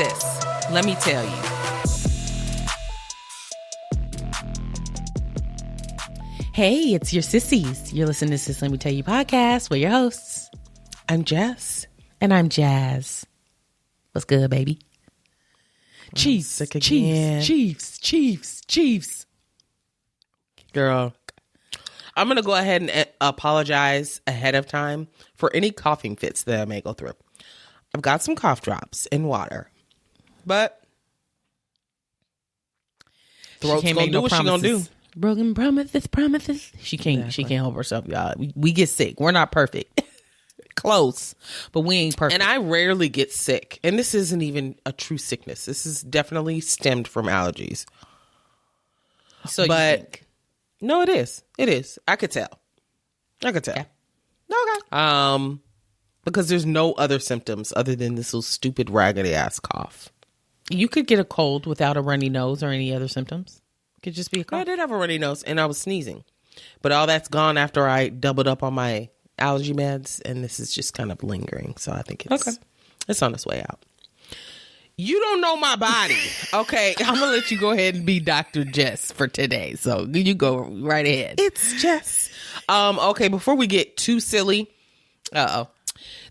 sis. Let me tell you. Hey, it's your sissies. You're listening to Sis Let Me Tell You podcast. We're your hosts. I'm Jess. And I'm Jazz. What's good, baby? Chiefs, Chiefs. Girl, I'm going to go ahead and apologize ahead of time for any coughing fits that I may go through. I've got some cough drops in water, but throat's going to do what she's going to do. Broken promises. She can't help herself, y'all. We get sick. We're not perfect. Close, but we ain't perfect. And I rarely get sick. And this isn't even a true sickness. This is definitely stemmed from allergies. So but you think? No, it is. It is. I could tell. Okay. Okay. Because there's no other symptoms other than this little stupid raggedy ass cough. You could get a cold without a runny nose or any other symptoms. It could just be a cough. I did have a runny nose and I was sneezing. But all that's gone after I doubled up on my allergy meds, and this is just kind of lingering. So I think it's on its way out. You don't know my body. Okay. I'm going to let you go ahead and be Dr. Jess for today. So you go right ahead. It's Jess. Okay, before we get too silly,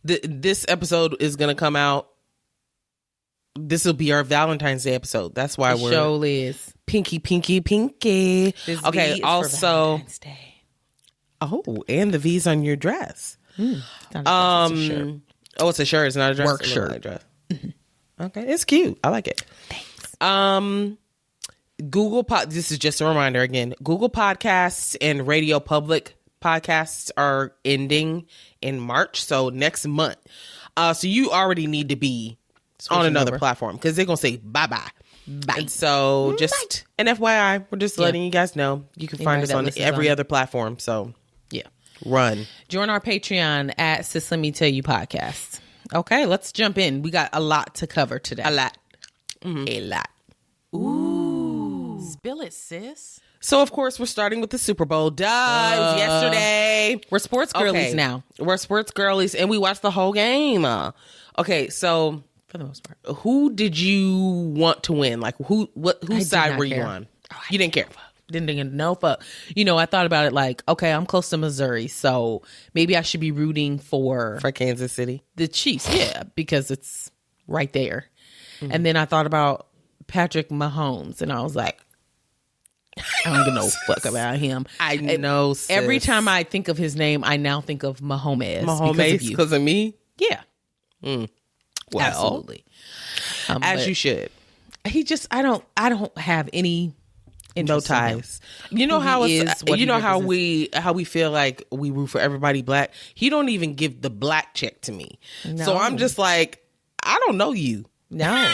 this episode is going to come out. This will be our Valentine's Day episode. That's why we're show is pinky. This okay, V is also for Valentine's Day. Oh, and the V's on your dress. It's not a dress, it's a shirt. Oh, it's a shirt. It's not a dress. Work shirt. Like dress. Okay, it's cute. I like it. Thanks. This is just a reminder again. Google Podcasts and Radio Public podcasts are ending in March, so next month. So you already need to be on another platform because they're gonna say bye. And so just an FYI, we're just letting you guys know you can find us on every other platform. So yeah, run. Join our Patreon at Sis Let Me Tell You podcast. Okay, let's jump in. We got a lot to cover today. A lot. Ooh. Spill it, sis. So, of course, we're starting with the Super Bowl. It was yesterday. We're sports girlies now. We're sports girlies, and we watched the whole game. Okay, so for the most part, who did you want to win? Like, whose side were you on? You didn't care. Didn't know, but I thought about it like, okay, I'm close to Missouri, so maybe I should be rooting for Kansas City, the Chiefs, because it's right there. Mm-hmm. And then I thought about Patrick Mahomes, and I was like, I don't give no fuck about him. I know. Sis. Every time I think of his name, I now think of Mahomes because of me. Yeah, well, absolutely. As you should. He just, I don't have any. No ties. You know how how we feel like we root for everybody black. He don't even give the black check to me. No. So I'm just like, I don't know you. No.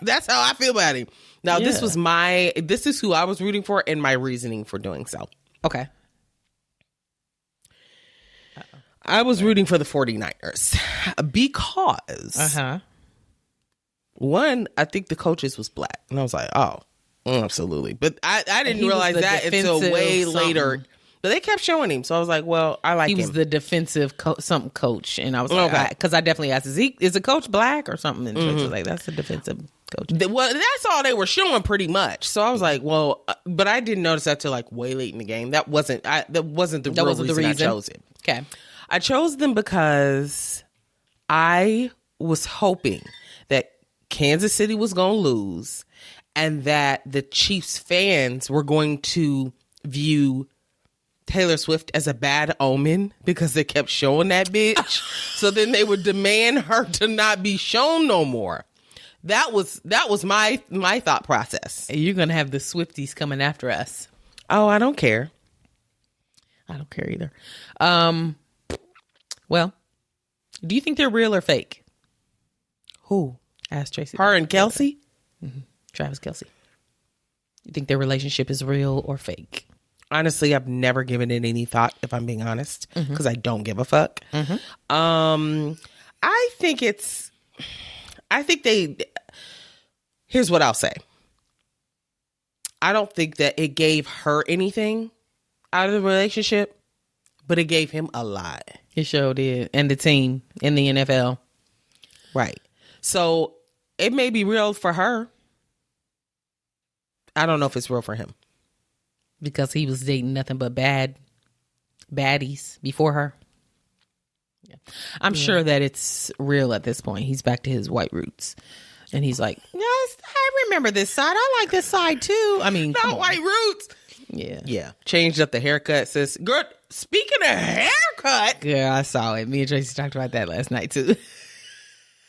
That's how I feel about him. Now this is who I was rooting for and my reasoning for doing so. Okay. I was rooting for the 49ers because one, I think the coaches was black. And I was like, oh, absolutely. But I didn't realize that until way later. But they kept showing him. So I was like, well, I like him. He was the defensive coach. And I was like, because I definitely asked, is the coach black or something? And she was like, that's a defensive coach. Well, that's all they were showing pretty much. So I was like, well, but I didn't notice that till like way late in the game. That wasn't the reason I chose it. Okay. I chose them because I was hoping that Kansas City was going to lose and that the Chiefs fans were going to view Taylor Swift as a bad omen because they kept showing that bitch. So then they would demand her to not be shown no more. That was my thought process. You're going to have the Swifties coming after us. Oh, I don't care. I don't care either. Well, do you think they're real or fake? Who? Ask Tracy. Her and Kelsey? Mm-hmm. Travis Kelsey. You think their relationship is real or fake? Honestly, I've never given it any thought, if I'm being honest, because I don't give a fuck. Mm-hmm. Here's what I'll say. I don't think that it gave her anything out of the relationship, but it gave him a lot. It sure did. And the team in the NFL. Right. So it may be real for her. I don't know if it's real for him. Because he was dating nothing but baddies before her. Yeah. I'm sure that it's real at this point. He's back to his white roots. And he's like, yes, I remember this side. I like this side too. I mean, not white roots. Yeah. Yeah. Changed up the haircut, sis. Girl, speaking of haircut. Yeah, I saw it. Me and Tracy talked about that last night too.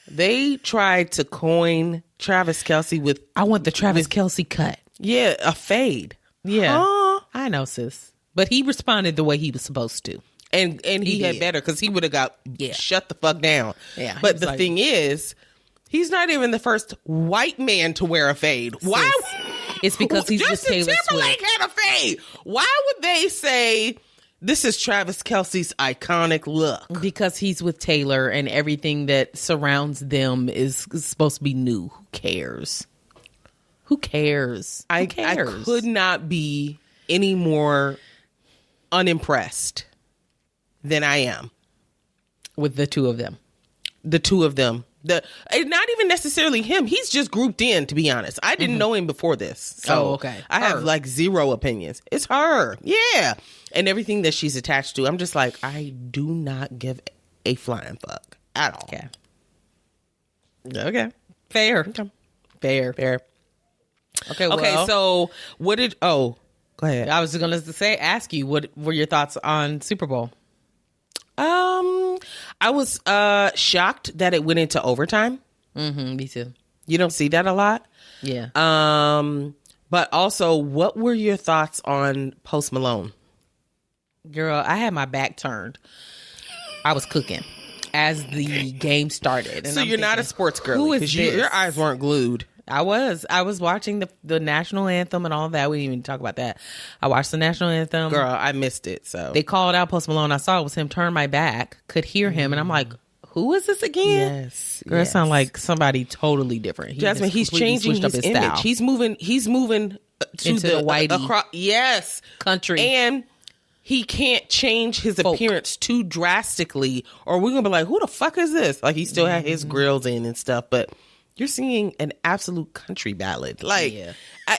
They tried to coin Travis Kelce with... I want the Travis Kelce cut. Yeah, a fade. Yeah. Huh? I know, sis. But he responded the way he was supposed to. And he had better, because he would have got shut the fuck down. Yeah. But the thing is, he's not even the first white man to wear a fade. Why? It's because he's with Taylor Timberlake Swift. had a fade. Why would they say this is Travis Kelce's iconic look? Because he's with Taylor and everything that surrounds them is supposed to be new. Who cares? Who cares? I could not be any more unimpressed than I am with the two of them. The two of them. Not even necessarily him. He's just grouped in, to be honest. I didn't know him before this. So okay. I have like zero opinions. It's her. Yeah. And everything that she's attached to. I'm just like, I do not give a flying fuck at all. Okay. Fair. Okay. Fair. Okay, well, okay, so what did... Oh, go ahead. I was going to ask you, what were your thoughts on Super Bowl? I was shocked that it went into overtime. Mm-hmm, me too. You don't see that a lot. Yeah. But also, what were your thoughts on Post Malone? Girl, I had my back turned. I was cooking as the game started. And so you're not a sports girl. Who is this? Your eyes weren't glued. I was watching the national anthem and all of that. We didn't even talk about that. I watched the national anthem. Girl, I missed it. So they called out Post Malone. I saw it was him. Turn my back. Could hear him, and I'm like, who is this again? Yes, girl, it sounds like somebody totally different. Jasmine, he's changing his image. Style. He's moving to into the whitey yes country, and he can't change his appearance too drastically, or we're gonna be like, who the fuck is this? Like, he still had his grills in and stuff, but you're singing an absolute country ballad. Like,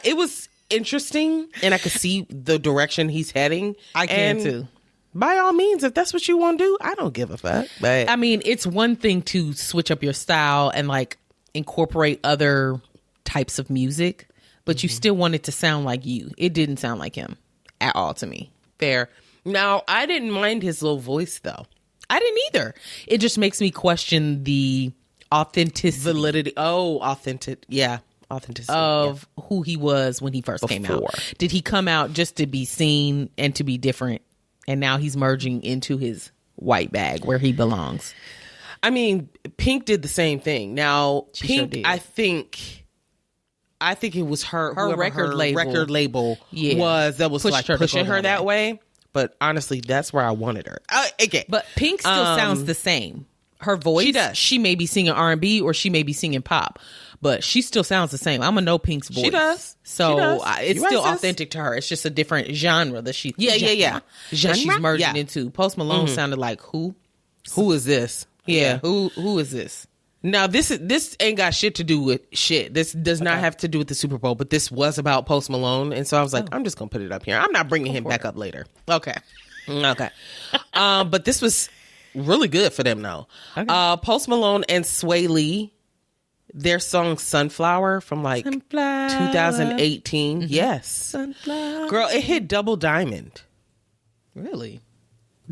it was interesting, and I could see the direction he's heading. I can too. By all means, if that's what you want to do, I don't give a fuck. But I mean, it's one thing to switch up your style and like incorporate other types of music, but you still want it to sound like you. It didn't sound like him at all to me. Fair. Now, I didn't mind his little voice, though. I didn't either. It just makes me question the authenticity. Validity. Oh, authenticity of who he was when he first came out. Did he come out just to be seen and to be different, and now he's merging into his white bag where he belongs? I mean, Pink did the same thing. Now, she Pink, sure did. I think it was her record label was that was like pushing her that way. way. But honestly, that's where I wanted her. Okay, but Pink still sounds the same. Her voice, she does. She may be singing R&B or she may be singing pop, but she still sounds the same. I'm gonna know Pink's voice. She does. So it's You still right, authentic to her. It's just a different genre that she that she's merging into. Post Malone sounded like who? Who is this? Yeah. Who is this? Now this ain't got shit to do with shit. This does not have to do with the Super Bowl, but this was about Post Malone, and so I was like, I'm just gonna put it up here. I'm not bringing him back up later. Okay. But this was really good for them though. Okay. Post Malone and Sway Lee, their song Sunflower from like 2018. Yes. Sunflower. Girl, it hit double diamond. Really?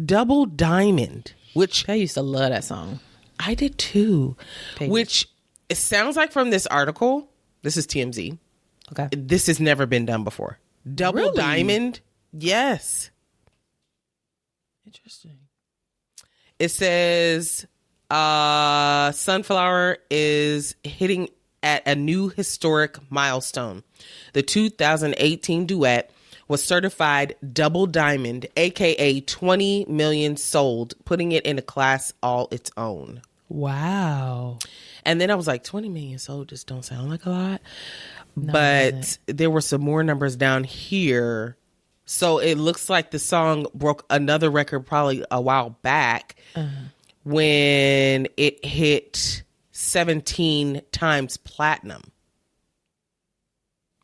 Double diamond. Which I used to love that song. I did too. Which it sounds like from this article, this is TMZ. Okay. This has never been done before. Double diamond. Yes. Interesting. It says Sunflower is hitting at a new historic milestone. The 2018 duet was certified double diamond, aka 20 million sold, putting it in a class all its own. Wow. And then I was like, 20 million sold just don't sound like a lot. But there were some more numbers down here. So it looks like the song broke another record probably a while back when it hit 17 times platinum.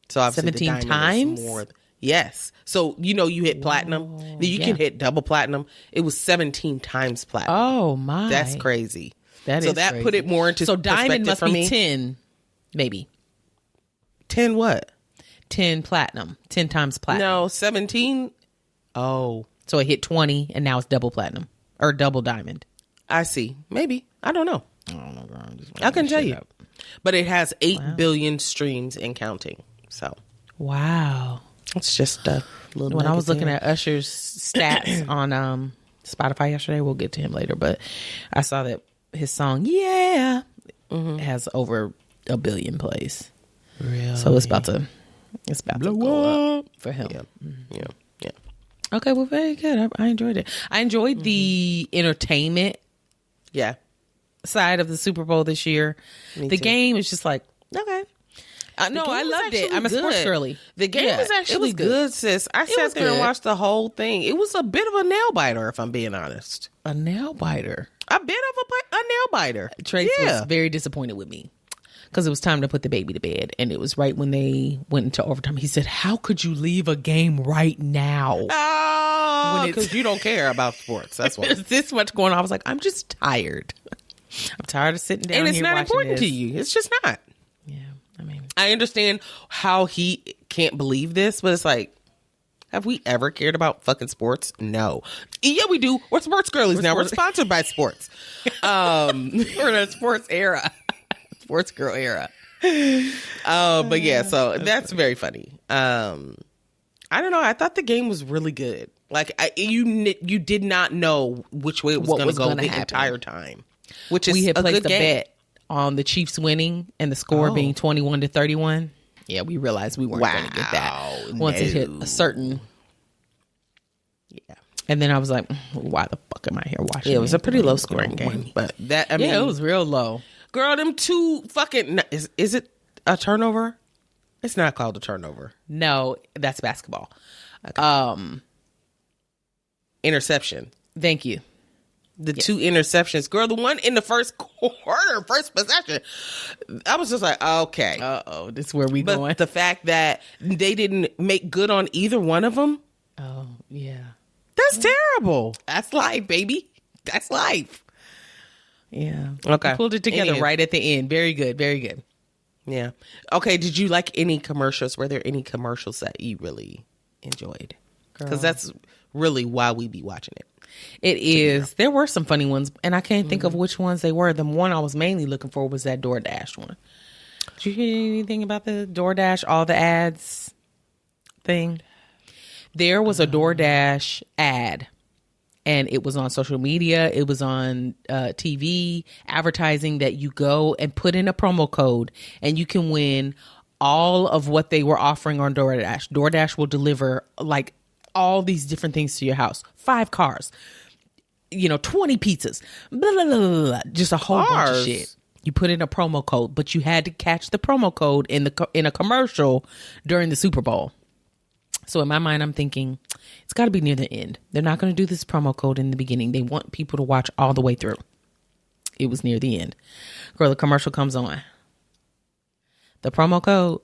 So obviously 17 times? More. Yes. So, you hit platinum. Then you can hit double platinum. It was 17 times platinum. Oh, my. That's crazy. That so is that crazy. put it more into So diamond must for be me. 10, maybe. 10 what? 10 platinum. 10 times platinum. No, 17. Oh. So it hit 20 and now it's double platinum or double diamond. I see. Maybe. I don't know. I don't know, girl. I can tell you. But it has 8 billion streams and counting. So. Wow. It's just a little. When I was looking at Usher's stats on Spotify yesterday, we'll get to him later, but I saw that his song has over 1 billion plays. Really? So it's about to go up for him. Yeah. Okay, well, very good. I enjoyed it. I enjoyed the entertainment side of the Super Bowl this year. The game is just like, okay. No, I loved it. I'm a sports girly. The game was actually good, sis. I sat there and watched the whole thing. It was a bit of a nail biter, if I'm being honest. A nail biter? A bit of a nail biter. Trace was very disappointed with me because it was time to put the baby to bed. And it was right when they went into overtime. He said, how could you leave a game right now? Oh, because you don't care about sports. That's why. There's this much going on. I was like, I'm just tired. I'm tired of sitting down and it's here not important this. to you. It's just not. Yeah, I mean, I understand how he can't believe this, but it's like, have we ever cared about fucking sports? No. Yeah, we do. We're sports girlies now. We're sponsored by sports. We're in a sports era. Sports girl era. But yeah, so that's very funny. I don't know. I thought the game was really good. Like you did not know which way it was going to go the entire time. Which is we had placed a game. bet on the Chiefs winning and the score being 21-31. Yeah, we realized we weren't going to get that once it hit a certain. Yeah, and then I was like, "Why the fuck am I here watching?" Yeah, it was a pretty low scoring game, but that I mean, it was real low. Girl, them two fucking is it a turnover? It's not called a turnover. No, that's basketball. Okay. Interception. Thank you. The 2 interceptions, girl. The one in the first quarter, first possession. I was just like, okay, this is where we but going. The fact that they didn't make good on either one of them. Oh yeah, that's terrible. That's life, baby. That's life. Yeah. Okay. We pulled it together right at the end. Very good. Very good. Yeah. Okay. Did you like any commercials? Were there any commercials that you really enjoyed? Because that's really why we be watching it. It is. There were some funny ones, and I can't think of which ones they were. The one I was mainly looking for was that DoorDash one. Did you hear anything about the DoorDash, all the ads thing? There was a DoorDash ad, and it was on social media. It was on TV advertising that you go and put in a promo code, and you can win all of what they were offering on DoorDash. DoorDash will deliver like all these different things to your house. 5 cars, 20 pizzas, blah, blah, blah, blah, blah. Just a whole bunch of shit. You put in a promo code, but you had to catch the promo code in a commercial during the Super Bowl. So in my mind, I'm thinking it's got to be near the end. They're not going to do this promo code in the beginning. They want people to watch all the way through. It was near the end. Girl, the commercial comes on. The promo code,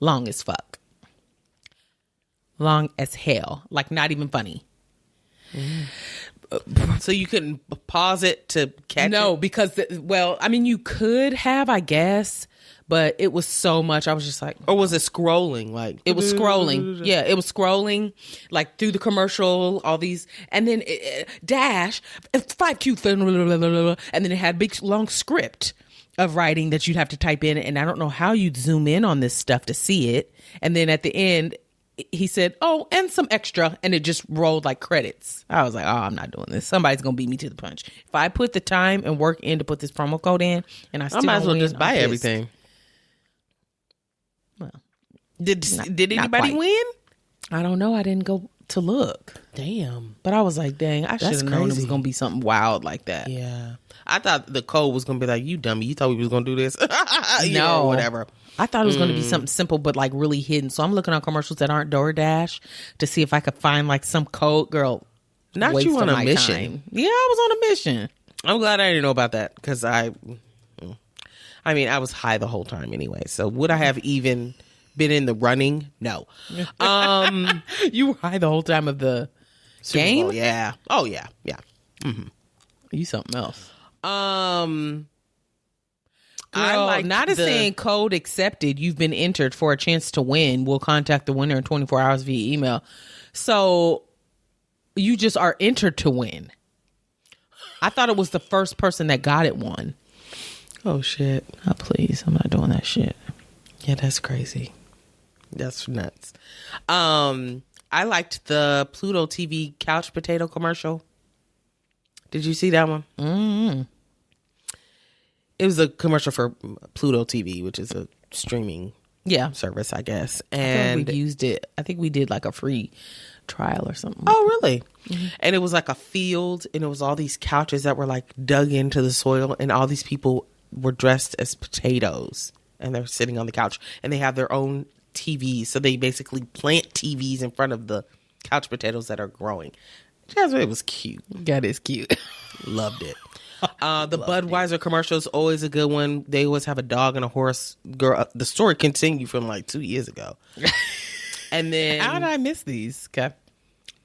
long as fuck. Long as hell. Like, not even funny. So you couldn't pause it to catch it? No, because, you could have, I guess, but it was so much. I was just like... Or was it scrolling? Like it was scrolling. Yeah, it was scrolling, like, through the commercial, all these... And then dash, 5Q... And then it had a big, long script of writing that you'd have to type in. And I don't know how you'd zoom in on this stuff to see it. And then at the end... He said, and some extra, and it just rolled like credits. I was like, I'm not doing this. Somebody's going to beat me to the punch. If I put the time and work in to put this promo code in, and I still might as well win, just buy everything. Well, did anybody win? I don't know. I didn't go to look. Damn. But I was like, dang, I should have known it was going to be something wild like that. Yeah. I thought the code was going to be like, you dummy, you thought we was going to do this? No. Or whatever. I thought it was going to be something simple, but like really hidden. So I'm looking on commercials that aren't DoorDash to see if I could find like some code. Girl, not you on a mission. Time. Yeah, I was on a mission. I'm glad I didn't know about that because I I mean, I was high the whole time anyway. So would I have even been in the running? No. You were high the whole time of the game? Bowl, yeah. Oh, yeah. Yeah. You something else. I Girl, like not as saying code accepted. You've been entered for a chance to win. We'll contact the winner in 24 hours via email. So you just are entered to win. I thought it was the first person that got it won. Oh, shit. Oh, please. I'm not doing that shit. Yeah, that's crazy. That's nuts. I liked the Pluto TV couch potato commercial. Did you see that one? Mm-hmm. It was a commercial for Pluto TV, which is a streaming service, I guess. And we used it. I think we did like a free trial or something. Oh, really? Mm-hmm. And it was like a field, and it was all these couches that were like dug into the soil, and all these people were dressed as potatoes, and they're sitting on the couch, and they have their own TVs. So they basically plant TVs in front of the couch potatoes that are growing. It was cute. That is cute. Loved it. The Budweiser commercial is always a good one. They always have a dog and a horse. Girl, the story continued from like 2 years ago. And then how did I miss these? Okay.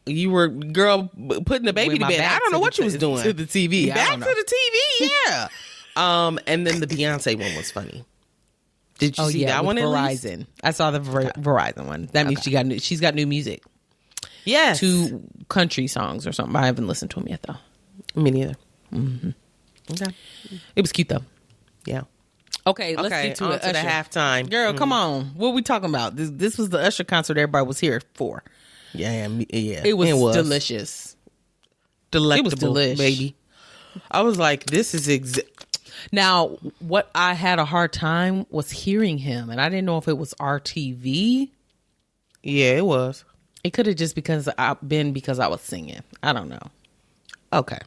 You were, girl, putting the baby to bed. I don't know what you was doing. To the TV. Back to the TV, yeah. And then the Beyonce one was funny. Did you see that one? Verizon. I saw the Verizon one. That means she's got new music. Yes. 2 country songs or something. I haven't listened to them yet though. Me neither. Mm-hmm. Okay. It was cute though. Yeah. Okay, let's get to the halftime. Girl, come on. What are we talking about? This was the Usher concert everybody was here for. Yeah. It was delicious. Delectable, it was delish. Baby. I was like, this is Now, what I had a hard time was hearing him, and I didn't know if it was RTV. Yeah, it was. It could have just because I was singing. I don't know. Okay.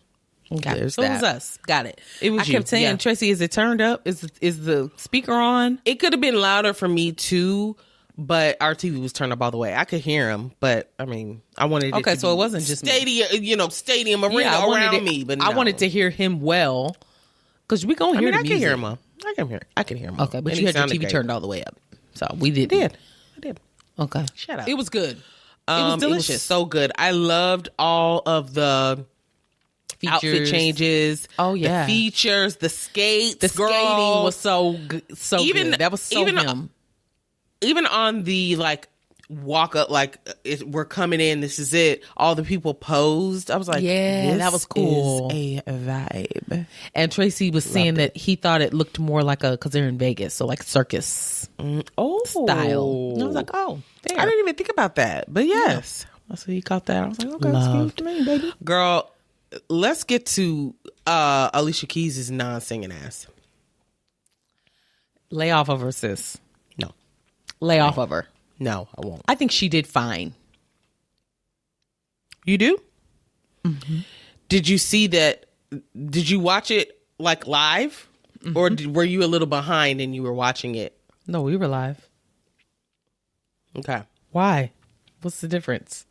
Got it. So it was us. Got it. It was I kept saying, Tracy, is it turned up? Is the speaker on? It could have been louder for me too, but our TV was turned up all the way. I could hear him, but I mean, I wanted it to so it wasn't just stadium arena around me. But no. I wanted to hear him well because we gonna hear. I can hear him. I can hear him. Okay, but you had your TV turned all the way up, so we did. I did. Okay, shut up. It was good. It was delicious. It was so good. I loved all of the features. Outfit changes. Oh yeah, the features, the skates. The skating was so good. That was so him. Even on the walk up, we're coming in. This is it. All the people posed. I was like, yeah, that was cool. Is a vibe. And Tracy was saying that he thought it looked more like because they're in Vegas, so like circus style. And I was like, oh, there. I didn't even think about that, but yes. Yeah. So he caught that. I was like, okay, excuse me, baby. Girl, let's get to Alicia Keys' non-singing ass. Lay off of her, sis. No. Lay off of her. No, I won't. I think she did fine. You do? Mm-hmm. Did you see that? Did you watch it live? Mm-hmm. Or were you a little behind and you were watching it? No, we were live. Okay. Why? What's the difference?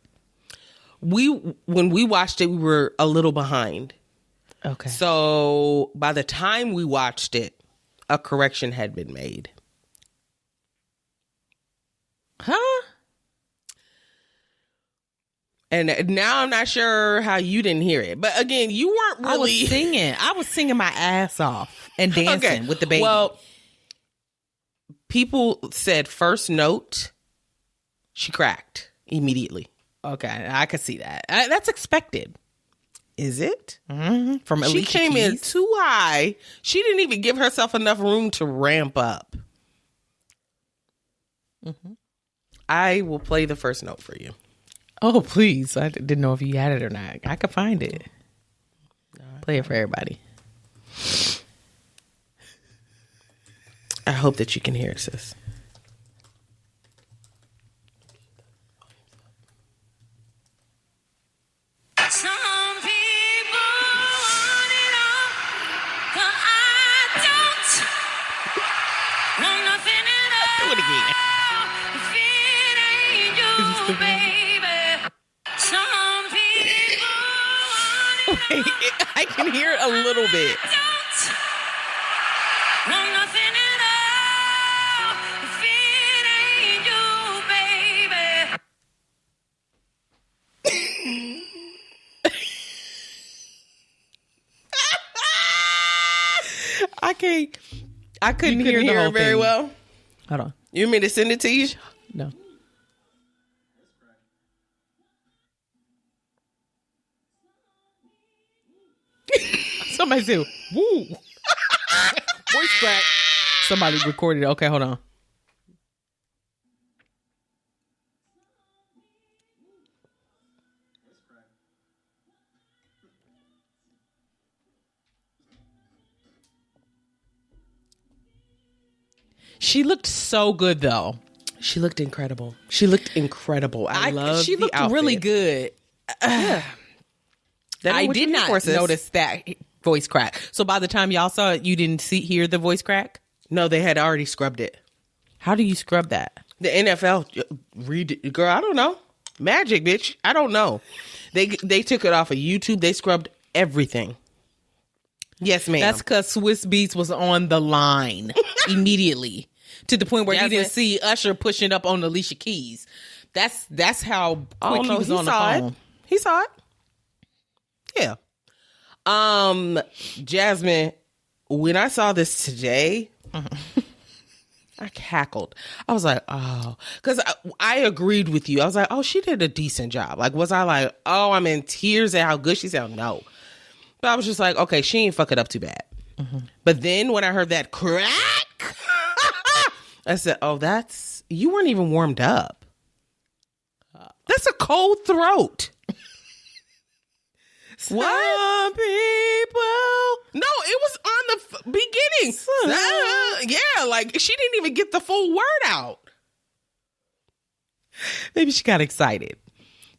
When we watched it, we were a little behind. Okay. So by the time we watched it, a correction had been made. Huh? And now I'm not sure how you didn't hear it. But again, you weren't really... I was singing my ass off and dancing with the baby. Well, people said first note, she cracked immediately. Okay, I could see that. That's expected. Is it? Mm-hmm. From Alicia She came Keys. in too high. She didn't even give herself enough room to ramp up. Mm-hmm. I will play the first note for you. Oh, please. I didn't know if you had it or not. I could find it. Play it for everybody. I hope that you can hear it, sis. Some people want it all, but I don't want nothing at all. Do it again. If it ain't you, baby. Some people want it all. I can hear it a little bit. I don't want nothing I can't. I couldn't hear the hear whole it very thing. well. Hold on. You want me to send it to you? No. Somebody said, woo. Voice crack. Somebody recorded it. Okay, hold on. She looked so good, though. She looked incredible. I love She looked really good. I did not notice that voice crack. So by the time y'all saw it, you didn't hear the voice crack? No, they had already scrubbed it. How do you scrub that? The NFL, girl, I don't know. Magic, bitch. I don't know. They took it off of YouTube. They scrubbed everything. Yes, ma'am. That's because Swiss Beats was on the line immediately to the point where he didn't see Usher pushing up on Alicia Keys. That's how quick he was on the phone. He saw it. Yeah. Jasmine, when I saw this today, I cackled. I was like, oh, because I agreed with you. I was like, oh, she did a decent job. Like, was I like, oh, I'm in tears at how good she sounded? No. But I was just like, okay, she ain't fuck it up too bad. Mm-hmm. But then when I heard that crack, I said, oh, you weren't even warmed up. That's a cold throat. Some people. No, it was on the beginning. Yeah, like she didn't even get the full word out. Maybe she got excited.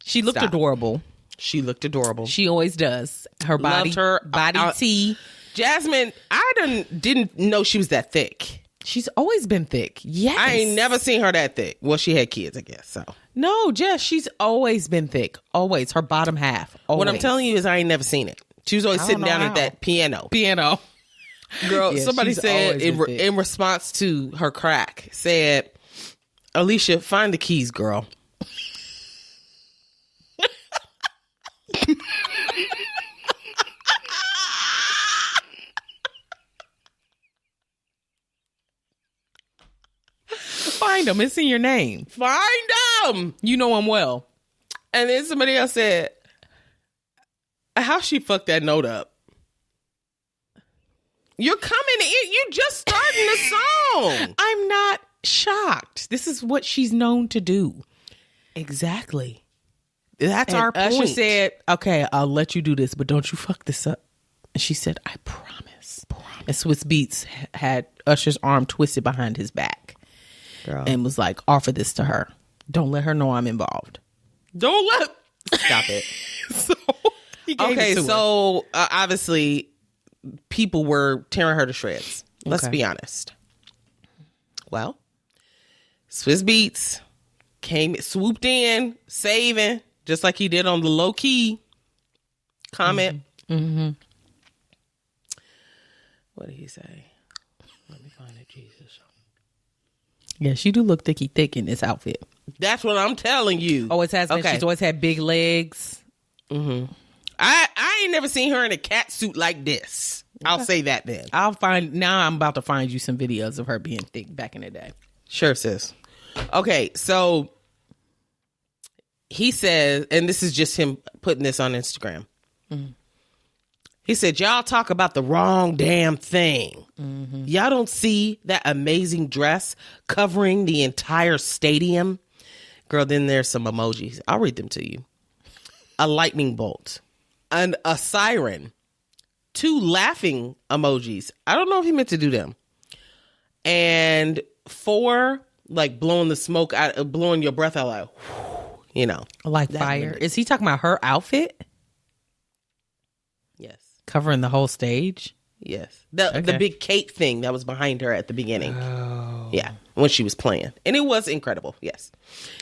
She looked adorable. She looked adorable. She always does. Her body, body tea. Jasmine, I didn't know she was that thick. She's always been thick. Yes. I ain't never seen her that thick. Well, she had kids, I guess, so. No, Jess, she's always been thick. Always. Her bottom half. Always. What I'm telling you is I ain't never seen it. She was always sitting down at that piano. Girl, yeah, somebody said in response to her crack, said, Alicia, find the keys, girl. Find them. It's in your name. Find them. You know them well. And then somebody else said, how she fucked that note up? You're coming in. You just starting the song. I'm not shocked. This is what she's known to do. Exactly. That's our point. Usher said, okay, I'll let you do this, but don't you fuck this up. And she said, I promise. And Swiss Beats had Usher's arm twisted behind his back. Girl. And was like, offer this to her. Don't let her know I'm involved. Stop it. So obviously people were tearing her to shreds. Let's be honest. Well, Swiss Beats swooped in, saving, just like he did on the low key comment. Mm-hmm. What did he say? Let me find it, Jesus. Yeah, she do look thick in this outfit. That's what I'm telling you. Always has been. Okay. She's always had big legs. Mm-hmm. I ain't never seen her in a cat suit like this. Okay. I'll say that then. I'm about to find you some videos of her being thick back in the day. Sure, sis. Okay, so he says, and this is just him putting this on Instagram. Mm-hmm. He said, y'all talk about the wrong damn thing. Mm-hmm. Y'all don't see that amazing dress covering the entire stadium? Girl, then there's some emojis. I'll read them to you. A lightning bolt. And a siren. 2 laughing emojis. I don't know if he meant to do them. And 4, like blowing the smoke out, blowing your breath out, like, you know. Like fire. Is he talking about her outfit? Yes. Covering the whole stage? Yes. The big cape thing that was behind her at the beginning. Oh. Yeah. When she was playing. And it was incredible. Yes.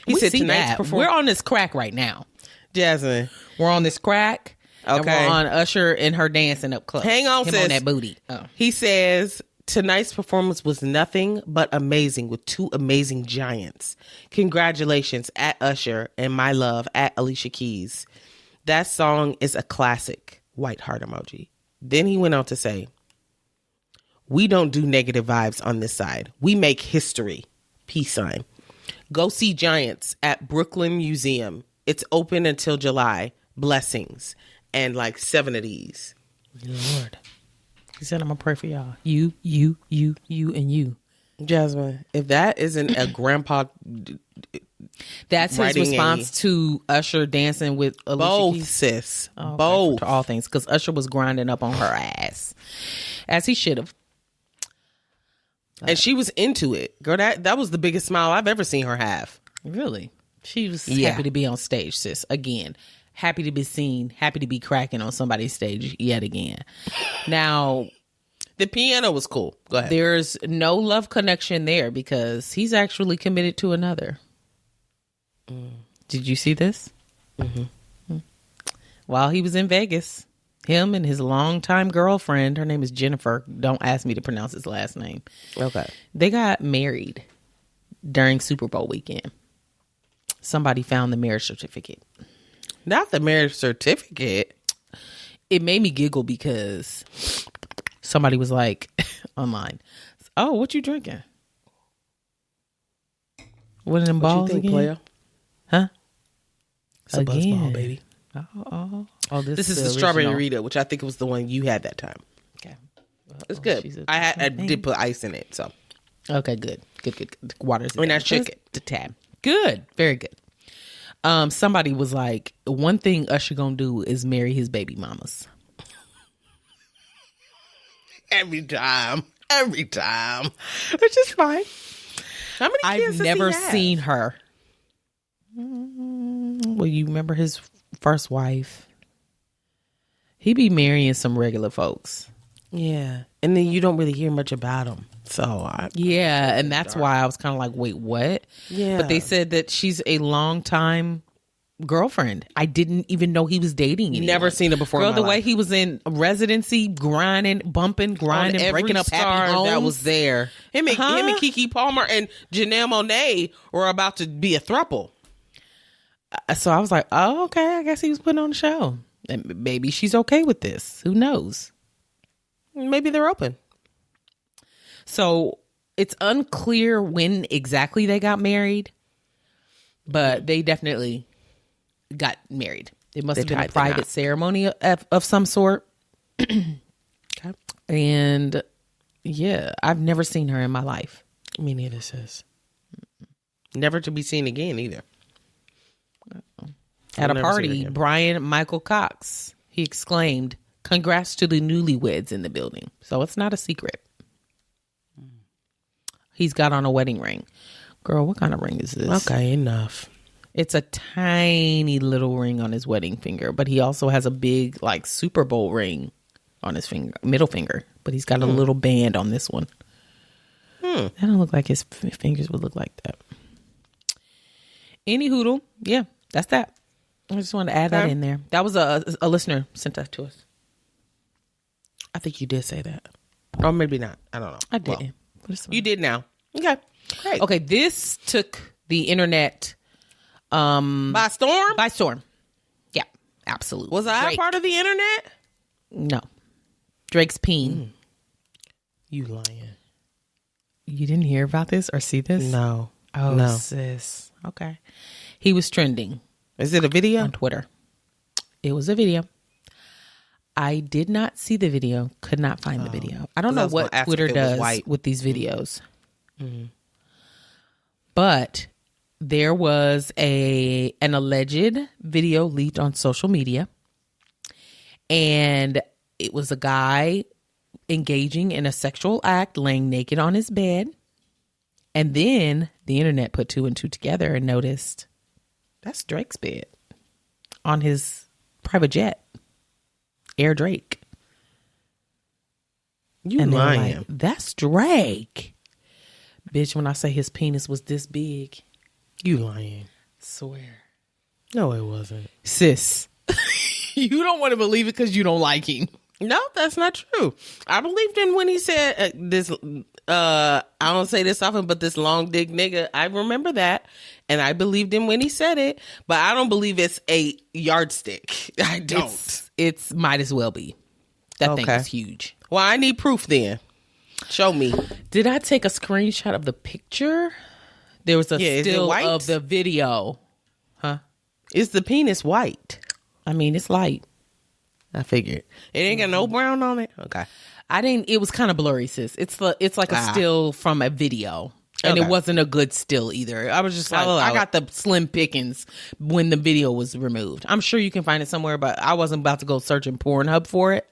He said tonight's we're on this crack right now. Jasmine. We're on this crack. Okay. And we're on Usher and her dancing up close. Hang on, Him sis. on that booty. Oh. He says, tonight's performance was nothing but amazing with 2 amazing giants. Congratulations at Usher and my love at Alicia Keys. That song is a classic. White heart emoji. Then he went on to say, We don't do negative vibes on this side. We make history. Peace sign. Go see Giants at Brooklyn Museum. It's open until July. Blessings. And like 7 of these. Lord. He said, I'm going to pray for y'all. You, and you. Jasmine, if that isn't a grandpa... That's his response to Usher dancing with Alicia Both, Keys. sis. Oh, okay, Both. to all things. Because Usher was grinding up on her ass. As he should have. And she was into it. Girl, that was the biggest smile I've ever seen her have. Really? She was Yeah. happy to be on stage, sis. Again. Happy to be seen. Happy to be cracking on somebody's stage yet again. Now... The piano was cool. Go ahead. There's no love connection there because he's actually committed to another. Did you see this? Mm-hmm. While he was in Vegas, him and his longtime girlfriend, her name is Jennifer. Don't ask me to pronounce his last name. Okay. They got married during Super Bowl weekend. Somebody found the marriage certificate. Not the marriage certificate. It made me giggle because somebody was like online, "Oh, what you drinking? One of them balls What you think, again? player? Huh? It's a buzzball, baby. Oh, This is the strawberry Rita, which I think was the one you had that time. Okay. It's good. I did put ice in it, so. Okay, good. Water's And I shook it. the tab. Good. Very good. Somebody was like, one thing Usher gonna do is marry his baby mamas. Every time. Which is fine. How many kids I've does he never have? seen her. Well, you remember his first wife? He be marrying some regular folks. Yeah. And then you don't really hear much about him. So, Yeah, and that's why I was kind of like, wait, what? Yeah. But they said that she's a longtime girlfriend. I didn't even know he was dating anyone. Never seen her before. Girl, in my the way life. he was in residency, grinding, bumping, grinding, On every breaking up star happy homes. that was there. Him and Kiki Palmer and Janelle Monáe were about to be a throuple. So I was like, oh, okay, I guess he was putting on a show. And maybe she's okay with this. Who knows? Maybe they're open. So it's unclear when exactly they got married, but they definitely got married. It must have been a tied the knot. private ceremony of some sort. Okay. And yeah, I've never seen her in my life. Me neither, sis. Never to be seen again either. At I'll a never see her party, again. Brian Michael Cox, he exclaimed, "Congrats to the newlyweds in the building." So it's not a secret. He's got on a wedding ring. Girl, what kind of ring is this? Okay, enough. It's a tiny little ring on his wedding finger, but he also has a big, like, Super Bowl ring on his finger, middle finger. But he's got a little band on this one. That don't look like his fingers would look like that. Any hoodle, yeah, that's that. I just wanted to add that in there. That was a listener sent that to us. I think you did say that. Or maybe not. I don't know. I didn't. Well, But it's fine. you did now. Okay. Great. Okay, this took the internet By storm? by storm. Yeah, absolutely. Was I a Drake. part of the internet? No. Drake's peen. You lying. You didn't hear about this or see this? No. Oh, No. sis. Okay. He was trending Is it a video? on Twitter. It was a video. I did not see the video. Could not find the video. I don't 'Cause I know was what gonna ask Twitter if it was does white. with these videos. But there was an alleged video leaked on social media. And it was a guy engaging in a sexual act, laying naked on his bed. And then the internet put two and two together and noticed that's Drake's bed on his private jet. Air Drake. You And they were lying. like, that's Drake. Bitch, when I say his penis was this big, You lying. swear. No, it wasn't. Sis, you don't want to believe it because you don't like him. No, that's not true. I believed him when he said this. I don't say this often, but this long dick nigga. I remember that, and I believed him when he said it. But I don't believe it's a yardstick. I don't. It's might as well be. That thing Okay. is huge. Well, I need proof then. Show me. Did I take a screenshot of the picture? There was a is it still white? of the video. Huh? Is the penis white? I mean, it's light. I figured. It ain't got no brown on it? Okay. I didn't. It was kind of blurry, sis. It's like a still from a video, and Okay. it wasn't a good still either. I was just like, I'll allow I got the slim pickings when the video was removed. I'm sure you can find it somewhere, but I wasn't about to go searching Pornhub for it.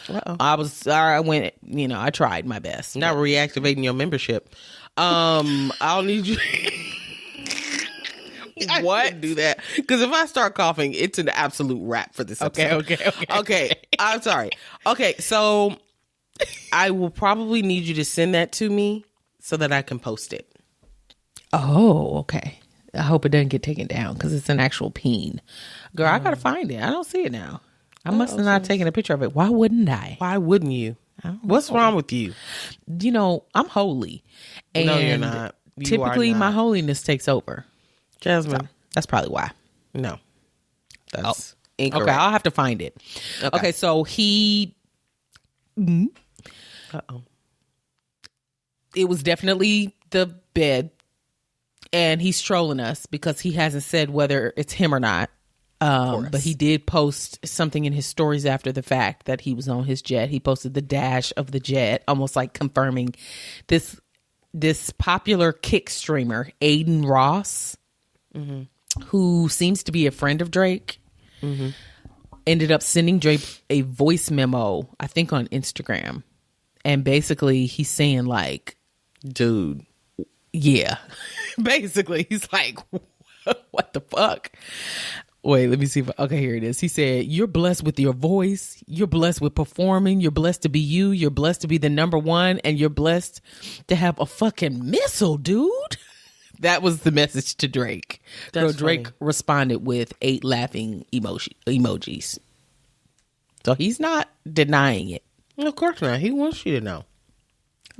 I went. I tried my best. Not reactivating your membership. I'll need you. What? Do that. Because if I start coughing, it's an absolute wrap for this episode. Okay. I'm sorry. Okay, so I will probably need you to send that to me so that I can post it. Oh, okay. I hope it doesn't get taken down because it's an actual peen. Girl, I gotta find it. I don't see it now. I must have not taken a picture of it. Why wouldn't I? Why wouldn't you? What's wrong with you? I'm holy. And No, you're not. You typically, are not. my holiness takes over. Jasmine. So, that's probably why. No. That's incorrect. Okay, I'll have to find it. Okay, so he... Uh-oh. It was definitely the bed. And he's trolling us because he hasn't said whether it's him or not. But he did post something in his stories after the fact that he was on his jet. He posted the dash of the jet, almost like confirming this popular kick streamer, Aiden Ross, who seems to be a friend of Drake, ended up sending Drake a voice memo, I think on Instagram. And basically he's saying like, dude. Yeah. Basically, he's like, what the fuck? Wait, let me see. Okay, here it is. He said, you're blessed with your voice. You're blessed with performing. You're blessed to be you. You're blessed to be the number one. And you're blessed to have a fucking missile, dude. That was the message to Drake. That's So Drake funny. responded with 8 laughing emojis. So he's not denying it. Of course not. He wants you to know.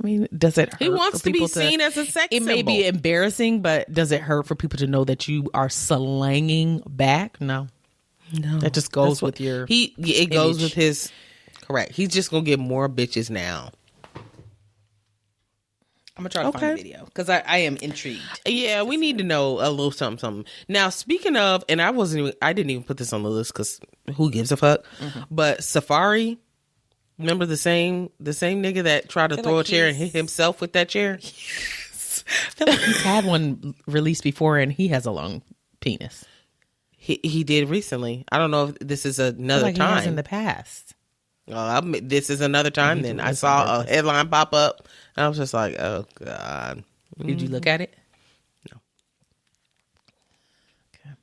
I mean, does it hurt? He wants for to be people seen as a sex It may be symbol. embarrassing, but does it hurt for people to know that you are slanging back? No. That just goes with your It goes image. with his... Correct. He's just going to get more bitches now. I'm going to try to find the video because I am intrigued. Yeah, we need to know a little something. Now, speaking of, and I didn't even put this on the list because who gives a fuck? But Safari, remember the same nigga that tried to throw a chair and hit himself with that chair? I feel like he's had one released before and he has a long penis. He did recently. I don't know if this is another He time. has in the past. This is another time. Then I saw a headline pop up, and I was just like, "Oh God!" Did you look at it? No. Okay.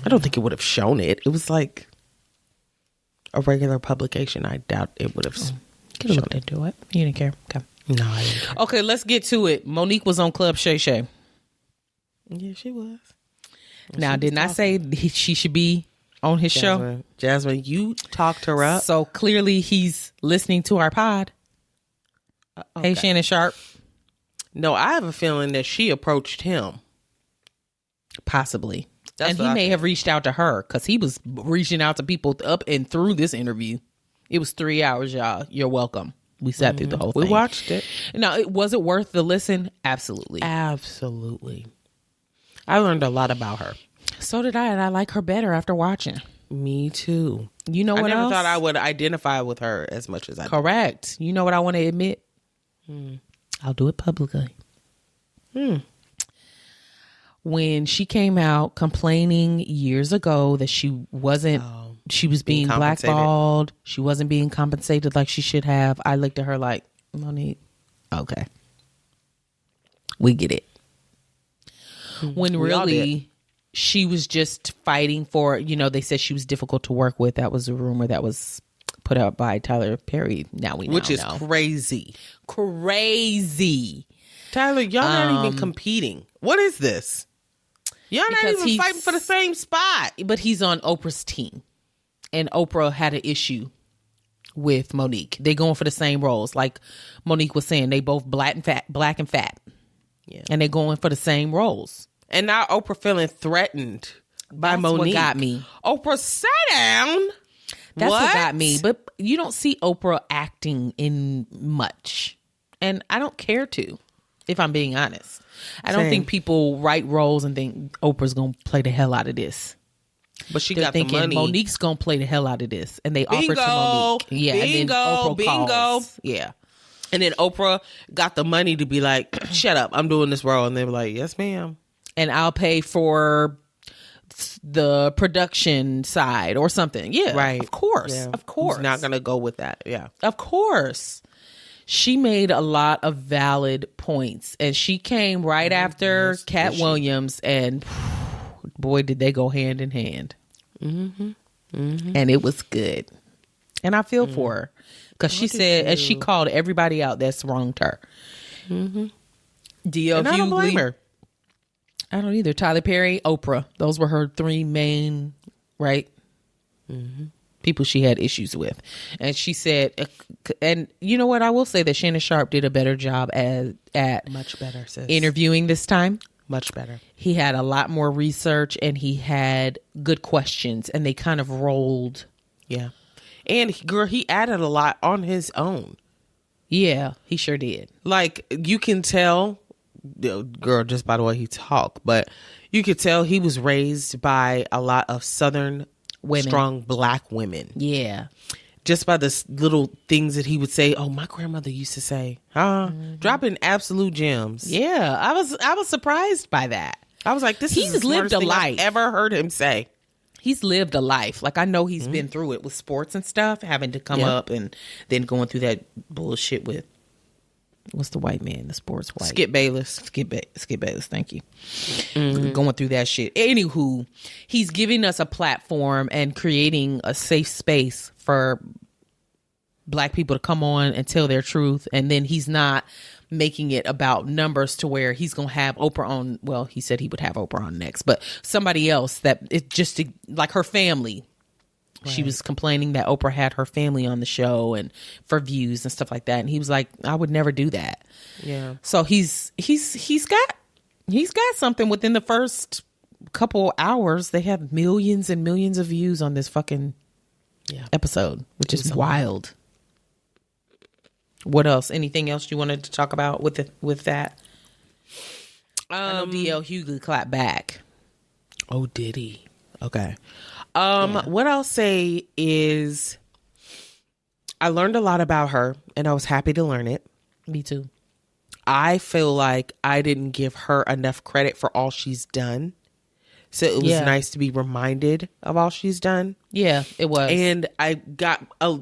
I don't think it would have shown it. It was like a regular publication. I doubt it would have. Could have looked into it. You didn't care. Okay. No, I didn't care. Okay, let's get to it. Monique was on Club Shay Shay. Yeah, she was. Now, didn't I say she should be on his show? Jasmine, you talked her up. So clearly he's listening to our pod. Hey, Shannon Sharp. No, I have a feeling that she approached him. Possibly. That's and what he I may think. have reached out to her because he was reaching out to people up and through this interview. It was 3 hours, y'all. You're welcome. We sat through the whole thing. We watched it. Now, was it worth the listen? Absolutely. Absolutely. I learned a lot about her. So did I, and I like her better after watching. Me too. You know I what never else? thought I would identify with her as much as I did. Correct. You know what I want to admit? I'll do it publicly. When she came out complaining years ago that she wasn't, she was being compensated. blackballed. She wasn't being compensated like she should have. I looked at her like, Monique, okay. We get it. When We all really she was just fighting for, they said she was difficult to work with. That was a rumor that was put out by Tyler Perry. Now we know. Which is crazy. Crazy. Tyler, y'all not even competing. What is this? Y'all not Because even he's- fighting for the same spot. But he's on Oprah's team. And Oprah had an issue with Monique. They going for the same roles. Like Monique was saying, they both black and fat. Yeah. And they going for the same roles. And now Oprah feeling threatened by That's Monique. what got me. Oprah, sit down. That's what got me. But you don't see Oprah acting in much. And I don't care to, if I'm being honest. I don't Same. think people write roles and think Oprah's going to play the hell out of this. But she They're got the thinking money. Monique's going to play the hell out of this. And they offer to Bingo. Monique. Yeah, and then Bingo. Oprah Bingo. calls. Yeah. And then Oprah got the money to be like, shut up, I'm doing this role. And they were like, yes, ma'am. And I'll pay for the production side or something. Yeah. Right. Of course. Yeah. Of course. Who's not going to go with that. Yeah. Of course. She made a lot of valid points. And she came right after Cat Williams. And boy, did they go hand in hand. Mm-hmm. Mm-hmm. And it was good. And I feel for her. Because she said, and she called everybody out that's wronged her. Mm-hmm. D.L. And I don't blame her. I don't either. Tyler Perry, Oprah. Those were her three main, right? Mm-hmm. People she had issues with. And she said, and you know what? I will say that Shannon Sharp did a better job at Much better, sis. interviewing this time. Much better. He had a lot more research and he had good questions and they kind of rolled. Yeah. And girl, he added a lot on his own. Yeah, he sure did. Like, you can tell, girl, just by the way he talked, but you could tell he was raised by a lot of Southern Women. strong Black women. Yeah. Just by the little things that he would say. Oh, my grandmother used to say, dropping absolute gems. Yeah, I was surprised by that. I was like, this He's is the lived smartest a thing life. I've ever heard him say. He's lived a life. Like, I know he's been through it with sports and stuff, having to come up and then going through that bullshit with, what's the white man, the sports white? Skip Bayless. Skip Bayless, thank you. Going through that shit. Anywho, he's giving us a platform and creating a safe space for Black people to come on and tell their truth. And then he's not making it about numbers to where he's going to have Oprah on. Well, he said he would have Oprah on next, but somebody else that it just like her family. Right. She was complaining that Oprah had her family on the show and for views and stuff like that. And he was like, I would never do that. Yeah. So he's got something within the first couple hours. They have millions and millions of views on this fucking episode, which is wild. What else? Anything else you wanted to talk about with that? I know DL Hughley clapped back. Oh, did he? Okay. What I'll say is I learned a lot about her and I was happy to learn it. Me too. I feel like I didn't give her enough credit for all she's done. So it was nice to be reminded of all she's done. Yeah, it was. And I got a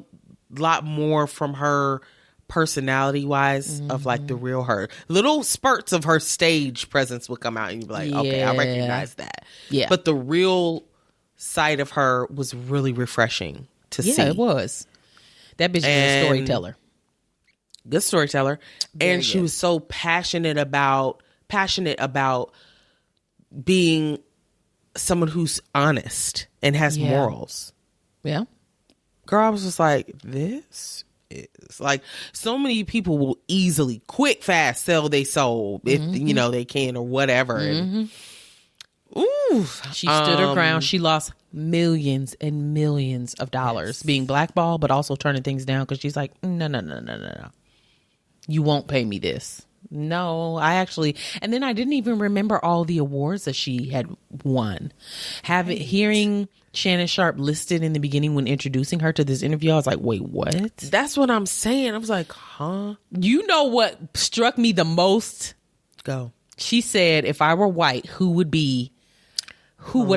lot more from her personality wise of like the real her. Little spurts of her stage presence would come out and you'd be like, okay, I recognize that. Yeah. But the real side of her was really refreshing to see. Yeah, it was. That bitch is a storyteller. Good storyteller. And she was so passionate about being someone who's honest and has morals. Yeah. Girl, I was just like, this is like, so many people will easily, quick, fast sell their soul if you know they can or whatever. And, she stood her ground. She lost millions and millions of dollars being blackballed, but also turning things down because she's like, no. You won't pay me this. No, I actually, and then I didn't even remember all the awards that she had won. Hearing Shannon Sharp listed in the beginning when introducing her to this interview, I was like, wait, what? That's what I'm saying. I was like, huh? You know what struck me the most? Go. She said, if I were white, who would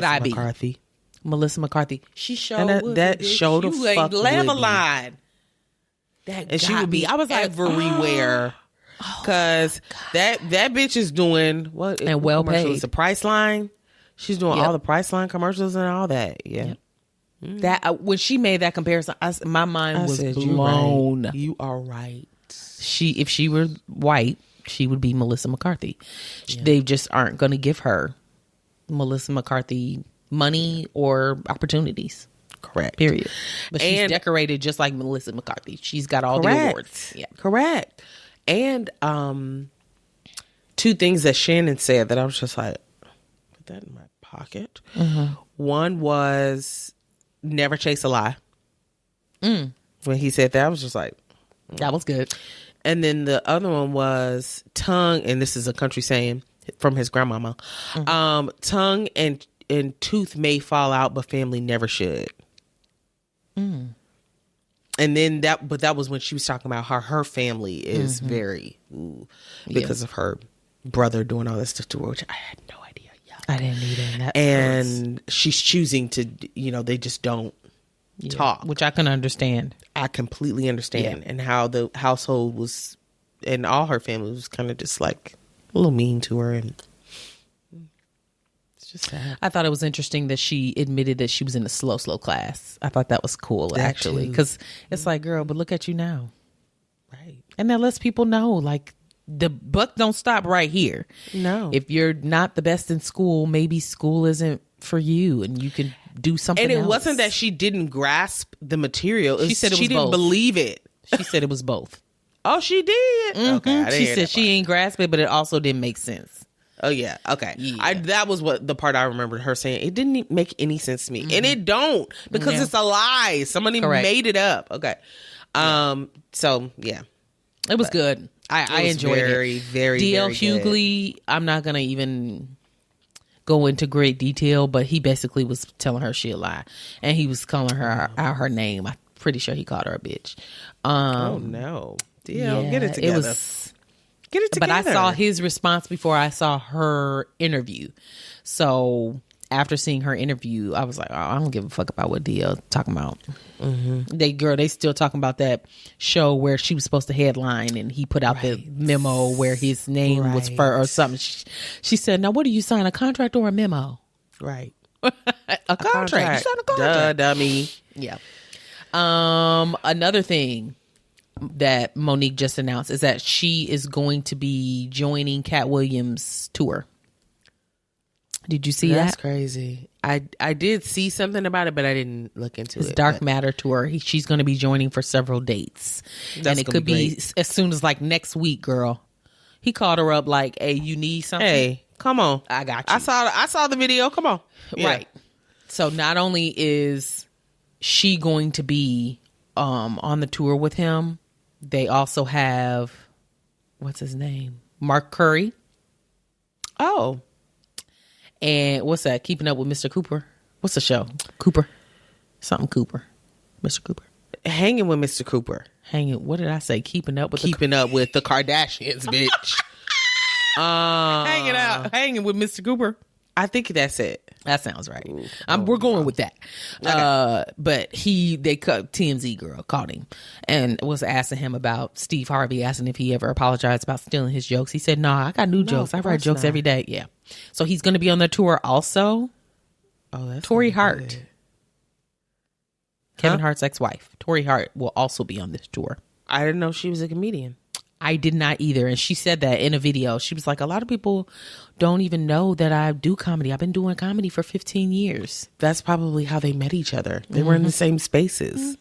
I be? McCarthy. Melissa McCarthy. She showed and that showed a fuck line. And she would be I was like, everywhere. Because that bitch is doing what? And well paid. The Priceline. She's doing all the Priceline commercials and all that. Yeah. That when she made that comparison, my mind was blown. You are right. If she were white, she would be Melissa McCarthy. They just aren't going to give her Melissa McCarthy money or opportunities. Correct. Period. But she's decorated just like Melissa McCarthy. She's got all the awards. Yeah. Correct. And two things that Shannon said that I was just like, put that in my pocket. One was never chase a lie. When he said that, I was just like, that was good. And then the other one was tongue, and this is a country saying from his grandmama. Tongue and tooth may fall out, but family never should. And then that was when she was talking about how her family is very because of her brother doing all this stuff to her, which I had no idea. Yeah, I didn't either. And she's choosing to, they just don't talk, which I can understand. I completely understand, and how the household was, and all her family was kind of just like a little mean to her, and it's just sad. I thought it was interesting that she admitted that she was in a slow class. I thought that was cool, actually, because it's like, girl, but look at you now, Right? and that lets people know, like, the buck don't stop right here. No, If you're not the best in school, maybe school isn't for you, and you can do something and it else. wasn't that she didn't grasp the material. She said she didn't both. believe it. She said it was both. Oh, she did. Okay, I didn't She hear said that she ain't grasp it, but it also didn't make sense. Oh yeah, okay. Yeah. That was what the part I remembered her saying. It didn't make any sense to me, and it don't, because Yeah. it's a lie. Somebody Correct. made it up. Okay, so yeah, It was good. I was enjoyed very, it. very, DL very good. Hughley, I'm not gonna even go into great detail, but he basically was telling her she a lie, and he was calling her out her name. I'm pretty sure he called her a bitch. Oh no, DL, get it together. It was, Get it together. but I saw his response before I saw her interview. So after seeing her interview, I was like, oh, I don't give a fuck about what DL talking about. They still talking about that show where she was supposed to headline, and he put out the memo where his name was for or something. She said, now what do you sign, a contract or a memo? right. A contract. You sign a contract. Duh, dummy. Yeah. Another thing that Monique just announced is that she is going to be joining Cat Williams' tour. Did you see That's that? crazy. I did see something about it, but I didn't look into His it. Dark but Matter tour. She's going to be joining for several dates. That's and it gonna could be be as soon as like next week, girl. He called her up like, hey, you need something? Hey, come on. I got you. I saw the video. Come on. Yeah. Right. So not only is she going to be on the tour with him, they also have, what's his name? Mark Curry. Oh, And what's that? Keeping Up with Mr. Cooper. What's the show? Cooper. Something Cooper. Mr. Cooper. hanging with Mr. Cooper. Hanging. What did I say? Keeping up with Keeping up with the Kardashians, bitch. hanging with Mr. Cooper. I think that's it. That sounds right. We're going with that. Okay. But they cut TMZ girl called him and was asking him about Steve Harvey, asking if he ever apologized about stealing his jokes. He said, "No, I got new jokes. I write course jokes not. every day." Yeah. So he's going to be on the tour also. Oh, that's Tori gonna be Hart, good. Kevin Hart's ex-wife, Tori Hart, will also be on this tour. I didn't know she was a comedian. I did not either. And she said that in a video. She was like, a lot of people don't even know that I do comedy. I've been doing comedy for 15 years. That's probably how they met each other. They were in the same spaces.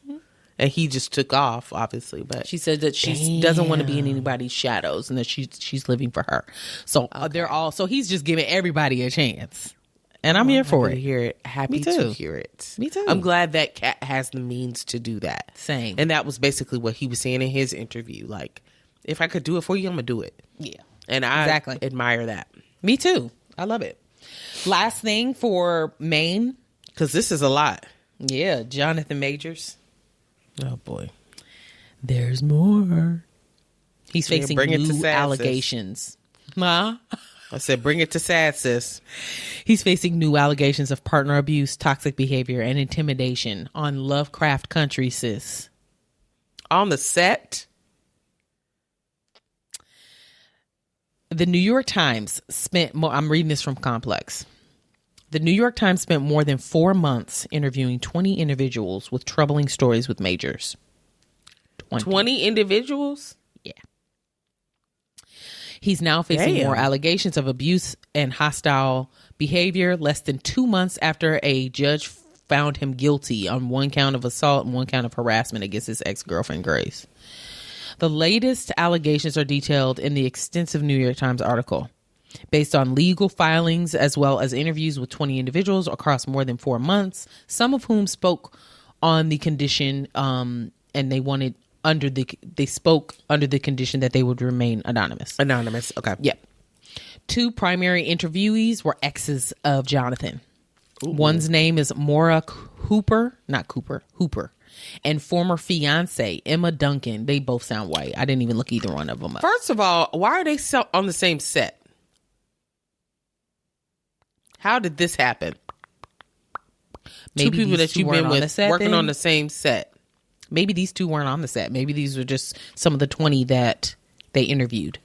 And he just took off, obviously. But She said that she doesn't want to be in anybody's shadows and that she's living for her. So they're all, so he's just giving everybody a chance. And I'm here for happy to it. hear it. Happy Me too. to hear it. Me too. I'm glad that Cat has the means to do that. Same. And that was basically what he was saying in his interview. Like, if I could do it for you, I'm going to do it. Yeah. And I Exactly. admire that. Me too. I love it. Last thing for Maine. Because this is a lot. Yeah. Jonathan Majors. Oh, boy. There's more. He's facing bring it to new sad, sis. allegations. Huh? I said, bring it to sad, sis. He's facing new allegations of partner abuse, toxic behavior, and intimidation on Lovecraft Country, sis. On the set. The New York Times spent more, I'm reading this from Complex. The New York Times spent more than 4 months interviewing 20 individuals with troubling stories with Majors. 20 individuals? Yeah. He's now facing Damn. more allegations of abuse and hostile behavior less than 2 months after a judge found him guilty on one count of assault and one count of harassment against his ex-girlfriend, Grace. The latest allegations are detailed in the extensive New York Times article. Based on legal filings as well as interviews with 20 individuals across more than 4 months, some of whom spoke on the condition and they wanted they spoke under the condition that they would remain anonymous. Anonymous. Okay. Yep. 2 primary interviewees were exes of Jonathan. Ooh. One's name is Maura Hooper, and former fiance Emma Duncan. They both sound white. I didn't even look either one of them up. First of all, why are they on the same set? How did this happen? Maybe 2 people that you've been with working on the same set. Maybe these 2 weren't on the set. Maybe these were just some of the 20 that they interviewed.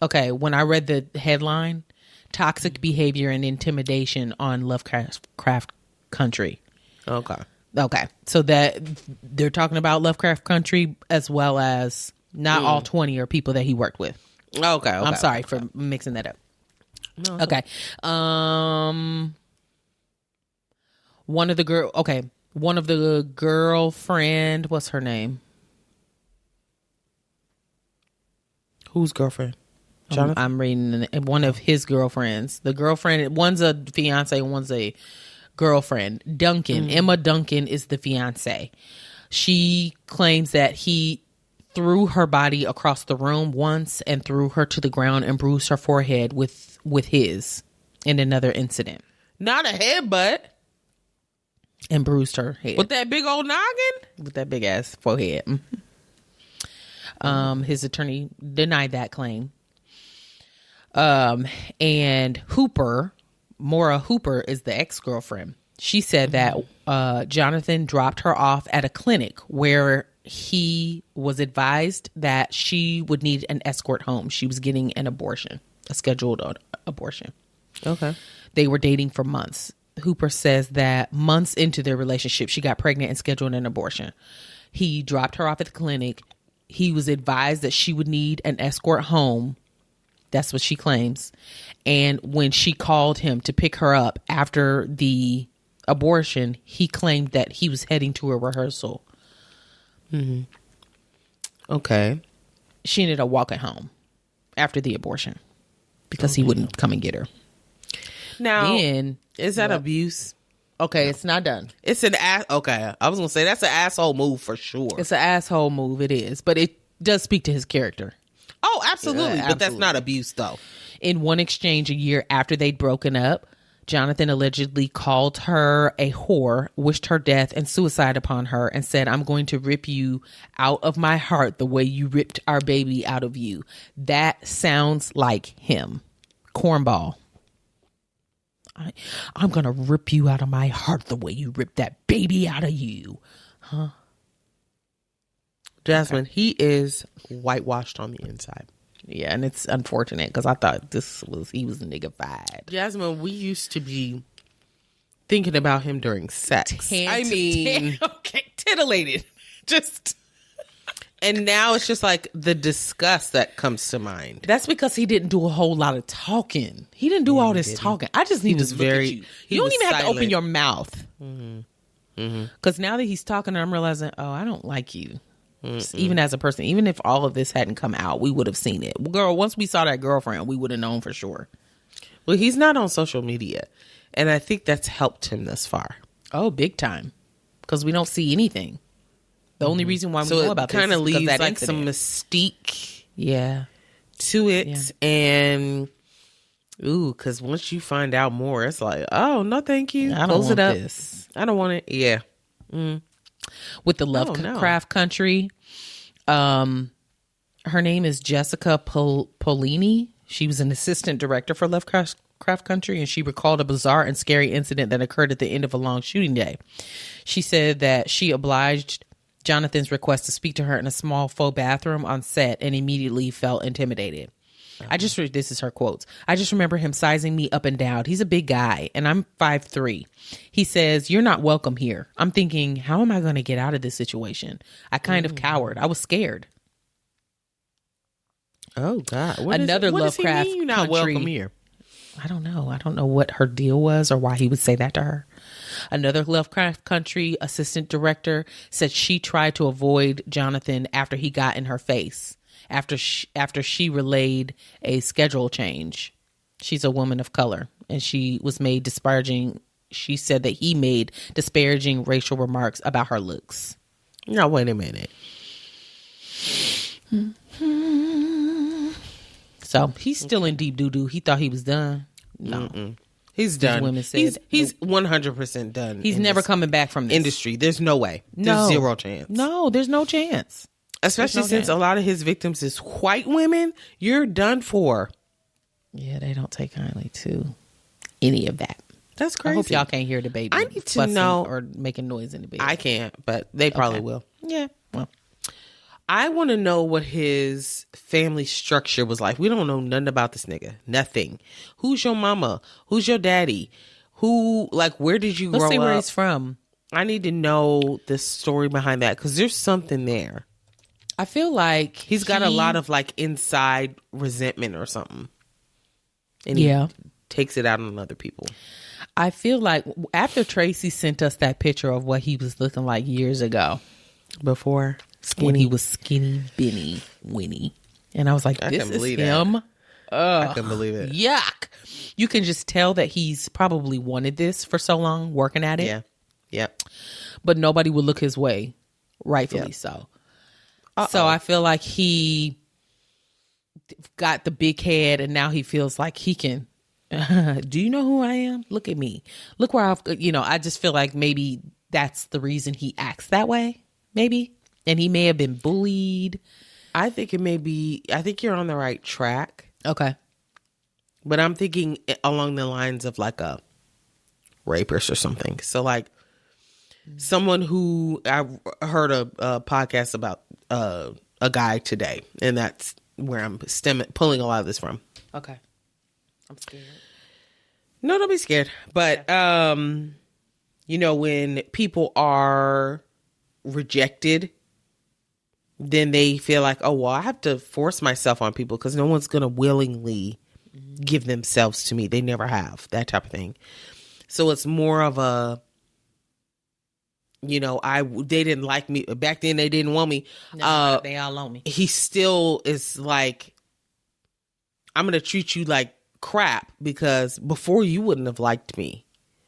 Okay. When I read the headline, toxic behavior and intimidation on Lovecraft Country. Okay. So that they're talking about Lovecraft Country as well as not all 20 are people that he worked with. Okay. I'm sorry for mixing that up. No, okay. One of the girlfriend, what's her name? Whose girlfriend? Jonathan? I'm reading one of his girlfriends. The girlfriend, one's a fiance, one's a girlfriend. Duncan, Emma Duncan is the fiance. She claims that he threw her body across the room once and threw her to the ground and bruised her forehead with his in another incident. Not a headbutt. And bruised her head. With that big old noggin? With that big ass forehead. His attorney denied that claim. And Maura Hooper is the ex-girlfriend. She said that Jonathan dropped her off at a clinic where he was advised that she would need an escort home. She was getting an abortion, a scheduled abortion. Okay. They were dating for months. Hooper says that months into their relationship, she got pregnant and scheduled an abortion. He dropped her off at the clinic. He was advised that she would need an escort home. That's what she claims. And when she called him to pick her up after the abortion, he claimed that he was heading to a rehearsal. Okay. She ended up walking home after the abortion because he wouldn't come and get her. Now, is that abuse? Okay, it's not done. It's an ass. Okay, I was gonna say that's an asshole move for sure. It's an asshole move. It is, but it does speak to his character. Oh, absolutely. But that's not abuse, though. In one exchange a year after they'd broken up, Jonathan allegedly called her a whore, wished her death and suicide upon her, and said, "I'm going to rip you out of my heart the way you ripped our baby out of you." That sounds like him. Cornball. I'm going to rip you out of my heart the way you ripped that baby out of you. Huh? Jasmine, he is whitewashed on the inside. Yeah, and it's unfortunate because I thought he was niggified. Jasmine, we used to be thinking about him during sex. Titillated. Just... And now it's just like the disgust that comes to mind. That's because he didn't do a whole lot of talking. He didn't do all this talking. I just need to look at you. You don't even have to open your mouth. Because now that he's talking, I'm realizing, I don't like you. Even as a person, even if all of this hadn't come out, we would have seen it. Girl, once we saw that girlfriend, we would have known for sure. Well, he's not on social media. And I think that's helped him thus far. Oh, big time. Because we don't see anything. The only reason why we know about this is because that leaves like incident. some mystique to it. Yeah. And because once you find out more, it's like, oh, no, thank you. I don't want this. I don't want it. Yeah. With the Lovecraft Country, her name is Jessica Polini. She was an assistant director for Lovecraft Country, and she recalled a bizarre and scary incident that occurred at the end of a long shooting day. She said that she obliged Jonathan's request to speak to her in a small faux bathroom on set and immediately felt intimidated. This is her quotes. "I just remember him sizing me up and down. He's a big guy and I'm 5'3". He says, 'You're not welcome here.' I'm thinking, how am I going to get out of this situation? I kind of cowered. I was scared." Oh God. Another Lovecraft You're not welcome here. I don't know. I don't know what her deal was or why he would say that to her. Another Lovecraft Country assistant director said she tried to avoid Jonathan after he got in her face, after she relayed a schedule change. She's a woman of color, and she was made disparaging. She said that he made disparaging racial remarks about her looks. Now, wait a minute. So he's still in deep doo-doo. He thought he was done. No. He's done. women said- He's 100% done. He's in never this coming back from this. industry. There's no way. No. There's zero chance. No, there's no chance. Especially There's no since chance. a lot of his victims is white women. You're done for. Yeah, they don't take kindly to any of that. That's I crazy. hope y'all can't hear the baby. I need to fussing know- or making noise in the bed. I can't, but they probably will. Yeah. Well, I want to know what his family structure was like. We don't know nothing about this nigga. Nothing. Who's your mama? Who's your daddy? Who, like, where did you let's grow see where up? he's from. I need to know the story behind that because there's something there. I feel like He's got a lot of like inside resentment or something. And he takes it out on other people. I feel like after Tracy sent us that picture of what he was looking like years ago, Before when he was skinny, Benny, Winnie, and I was like, I "This couldn't is believe that. him." I couldn't believe it. Yuck! You can just tell that he's probably wanted this for so long, working at it. Yeah. Yeah. But nobody would look his way, rightfully so. So I feel like he got the big head, and now he feels like he can. Do you know who I am? Look at me. Look where I've. I just feel like maybe that's the reason he acts that way. Maybe, and he may have been bullied. I think it may be, I think you're on the right track, Okay. but I'm thinking along the lines of like a rapist or something. So like someone who I heard a podcast about a guy today, and that's where I'm pulling a lot of this from. Okay. I'm scared. No, don't be scared. But, when people are rejected, then they feel like, oh, well, I have to force myself on people because no one's going to willingly give themselves to me. They never have, that type of thing. So it's more of a, they didn't like me. Back then, they didn't want me. No, they all on me. He still is like, I'm going to treat you like crap because before you wouldn't have liked me.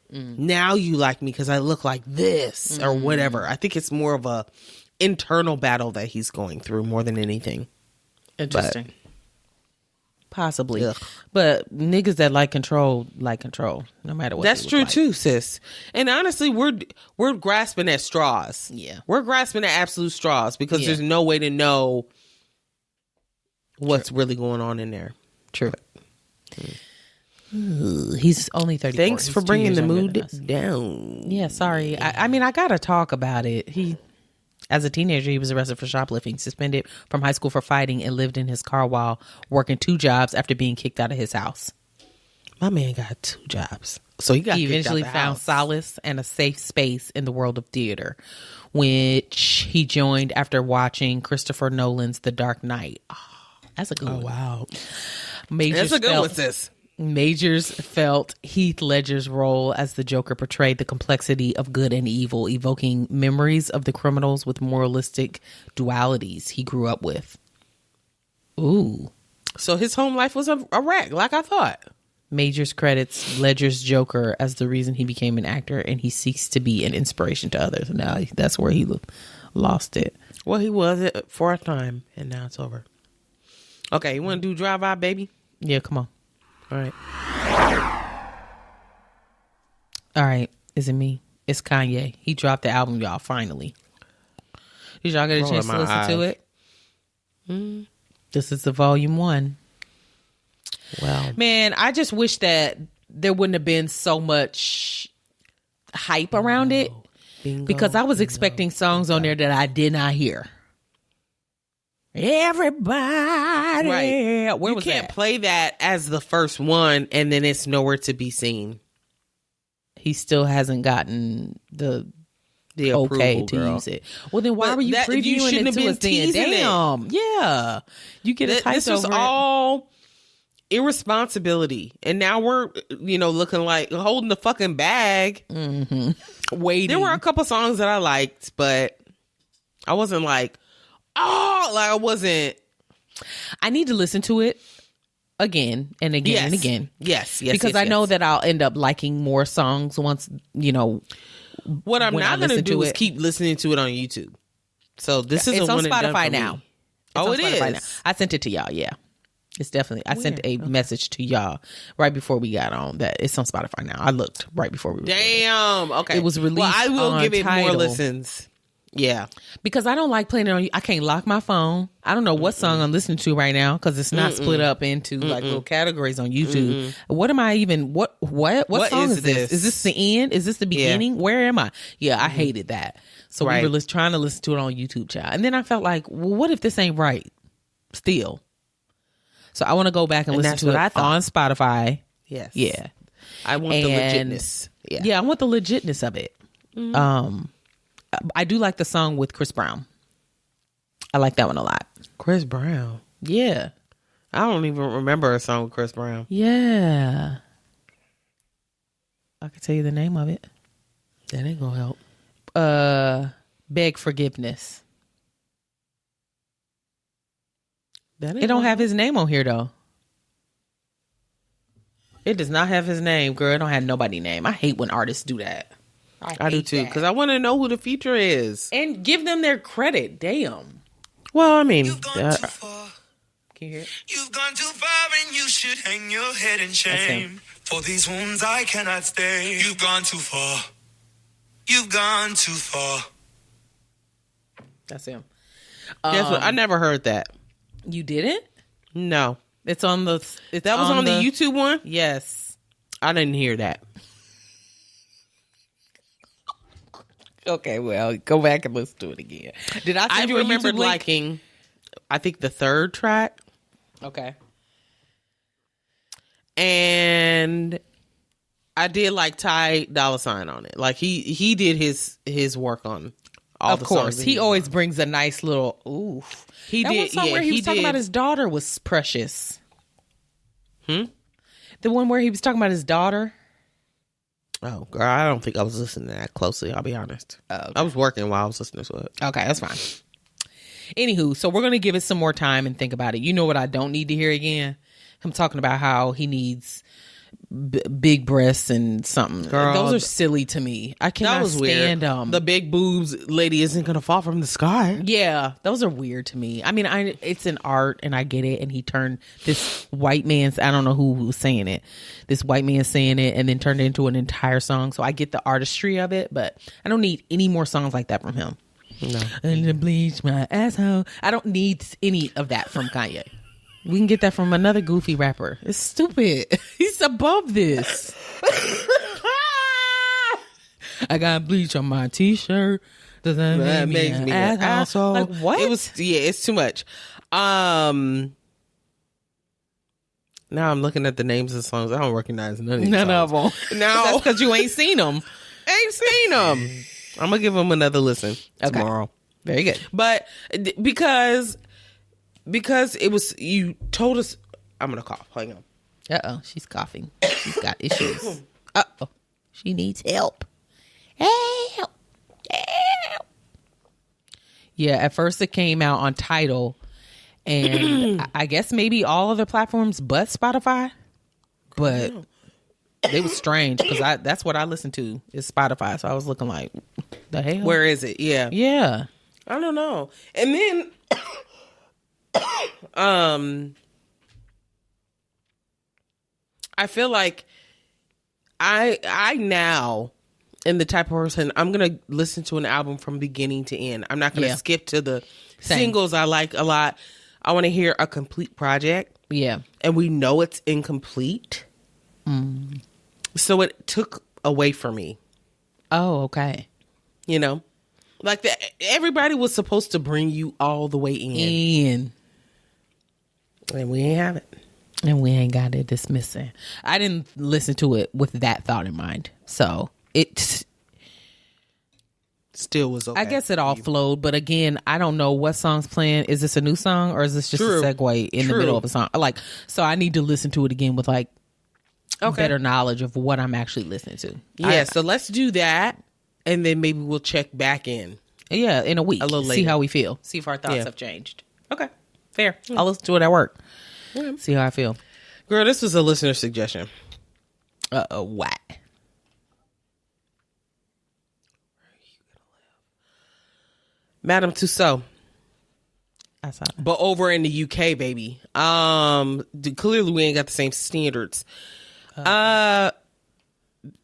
Now you like me because I look like this or whatever. I think it's more of a internal battle that he's going through more than anything. Interesting. Possibly. Ugh. But niggas that like control, no matter what. That's they true look like. too, sis. And honestly, we're grasping at straws. Yeah. We're grasping at absolute straws because Yeah. there's no way to know what's really going on in there. True. He's only 34. Thanks He's for 2 bringing years the younger mood than us. down. Yeah, sorry. I mean, I gotta talk about it. As a teenager, he was arrested for shoplifting, suspended from high school for fighting, and lived in his car while working 2 jobs after being kicked out of his house. My man got 2 jobs. So he got He kicked out eventually the found house. solace and a safe space in the world of theater, which he joined after watching Christopher Nolan's The Dark Knight. Oh, that's a good one. Wow. Majors That's a good felt- one, sis. Majors felt Heath Ledger's role as the Joker portrayed the complexity of good and evil, evoking memories of the criminals with moralistic dualities he grew up with. Ooh. So his home life was a wreck, like I thought. Majors credits Ledger's Joker as the reason he became an actor, and he seeks to be an inspiration to others. Now that's where he lost it. Well, he was it for a time, and now it's over. Okay, you want to do Drive-By, baby? Yeah, come on. All right. All right. Is it me? It's Kanye. He dropped the album, y'all, finally. Did y'all get a Rolling chance to my listen to eyes. it? This is the volume 1. Wow. Man, I just wish that there wouldn't have been so much hype around it because I was expecting songs on there that I did not hear. Everybody. Right. Where You was can't that? play that as the first one, and then it's nowhere to be seen. He still hasn't gotten the The okay approval, to girl. use it. Well, then why But were you that- you previewing shouldn't it have to been us then? teasing it. Damn. Yeah. You get us hyped This was over it. all irresponsibility, and now we're looking like holding the fucking bag. waiting. There were a couple songs that I liked, but I wasn't like, I wasn't. I need to listen to it again and again and again. Yes, Because I know that I'll end up liking more songs once, what I'm when I not going to listen do to is it. keep listening to it on YouTube. So this is It's a on one and done Spotify for me. now. It's Oh, on it Spotify is. now. I sent it to y'all. Yeah, it's definitely. I sent a message to y'all right before we got on that it's on Spotify now. I looked right before we. Damn. Okay. It was released. Well, I will on give it more Tidal. listens. Yeah. Because I don't like playing it on. I can't lock my phone. I don't know what song I'm listening to right now because it's not split up into like little categories on YouTube. What am I even? What song is this? Is this the end? Is this the beginning? Where am I? Yeah, I hated that. So we were trying to listen to it on YouTube, child. And then I felt like, well, what if this ain't right? Still. So I want to go back and listen that's to it what I thought. on Spotify. Yes. Yeah. I want the legitness. Yeah. Yeah, I want the legitness of it. I do like the song with Chris Brown. I like that one a lot. Chris Brown. Yeah. I don't even remember a song with Chris Brown. Yeah. I can tell you the name of it. That ain't gonna help. Beg Forgiveness. That ain't It don't gonna have his name on here though. It does not have his name, girl. It don't have nobody's name. I hate when artists do that. I do too, because I want to know who the feature is. And give them their credit. Damn. Well, I mean, You've gone too far. Can you hear it? You've gone too far and you should hang your head in shame. For these wounds I cannot stay. You've gone too far. You've gone too far. That's him. guess what? I never heard that. You didn't? No, It's on the. that was on the YouTube one. Yes. I didn't hear that. Okay, well, go back and listen to it again. Did I I send you a remembered YouTube link? liking, I think the third track, Okay. and I did like Ty Dolla $ign on it. Like he did his work on all Of the course, songs. he always brings a nice little ooh. He That did. one song Yeah, where he was talking did. about his daughter was precious. The one where he was talking about his daughter. Oh, girl, I don't think I was listening to that closely. I'll be honest. Okay. I was working while I was listening to it. Okay, that's fine. Anywho, so we're gonna give it some more time and think about it. You know what I don't need to hear again? Him talking about how he needs big breasts and something. Girl, those are silly to me. I cannot That was stand weird. them. The big boobs lady isn't gonna fall from the sky. Yeah, those are weird to me. I mean, it's an art and I get it. And he turned this white man's, I don't know who was saying it, this white man saying it and then turned it into an entire song. So I get the artistry of it, but I don't need any more songs like that from him. No. And to bleach my asshole. I don't need any of that from Kanye. We can get that from another goofy rapper. It's stupid. He's above this. I got bleach on my t-shirt. Does that That make makes me me an asshole? Like what? It was it's too much. Now I'm looking at the names of the songs. I don't recognize none of these None of songs. them. No. That's because you ain't seen them. Ain't seen them. I'm gonna give them another listen Okay. tomorrow. Very good. But because it was, you told us. I'm gonna cough. Hang on. Uh-oh, she's coughing. She's got issues. Uh-oh, she needs help. Help. Help. Yeah, at first it came out on Tidal, and I guess maybe all other platforms but Spotify. But it was strange because that's what I listen to is Spotify. So I was looking like, the hell? Where is it? Yeah. Yeah. I don't know. And then, I feel like I now am the type of person, I'm gonna listen to an album from beginning to end. I'm not gonna Yeah. skip to the Same. singles I like a lot. I want to hear a complete project, Yeah. and we know it's incomplete. So it took away from me. Oh, okay. You know, like everybody was supposed to bring you all the way in, and we ain't have it. And we ain't got it dismissing. I didn't listen to it with that thought in mind. So it, Still was okay. I guess it all flowed. But again, I don't know what song's playing. Is this a new song or is this just True. a segue in the True. middle of a song? Like, so I need to listen to it again with like better knowledge of what I'm actually listening to. Yeah, so let's do that, and then maybe we'll check back in. Yeah, in a week. A little See later. how we feel. See if our thoughts Yeah. have changed. Okay, fair. I'll listen to it at work. See how I feel. Girl, this was a listener suggestion. What? Madame Tussauds. I saw that. But over in the UK, baby. Clearly we ain't got the same standards.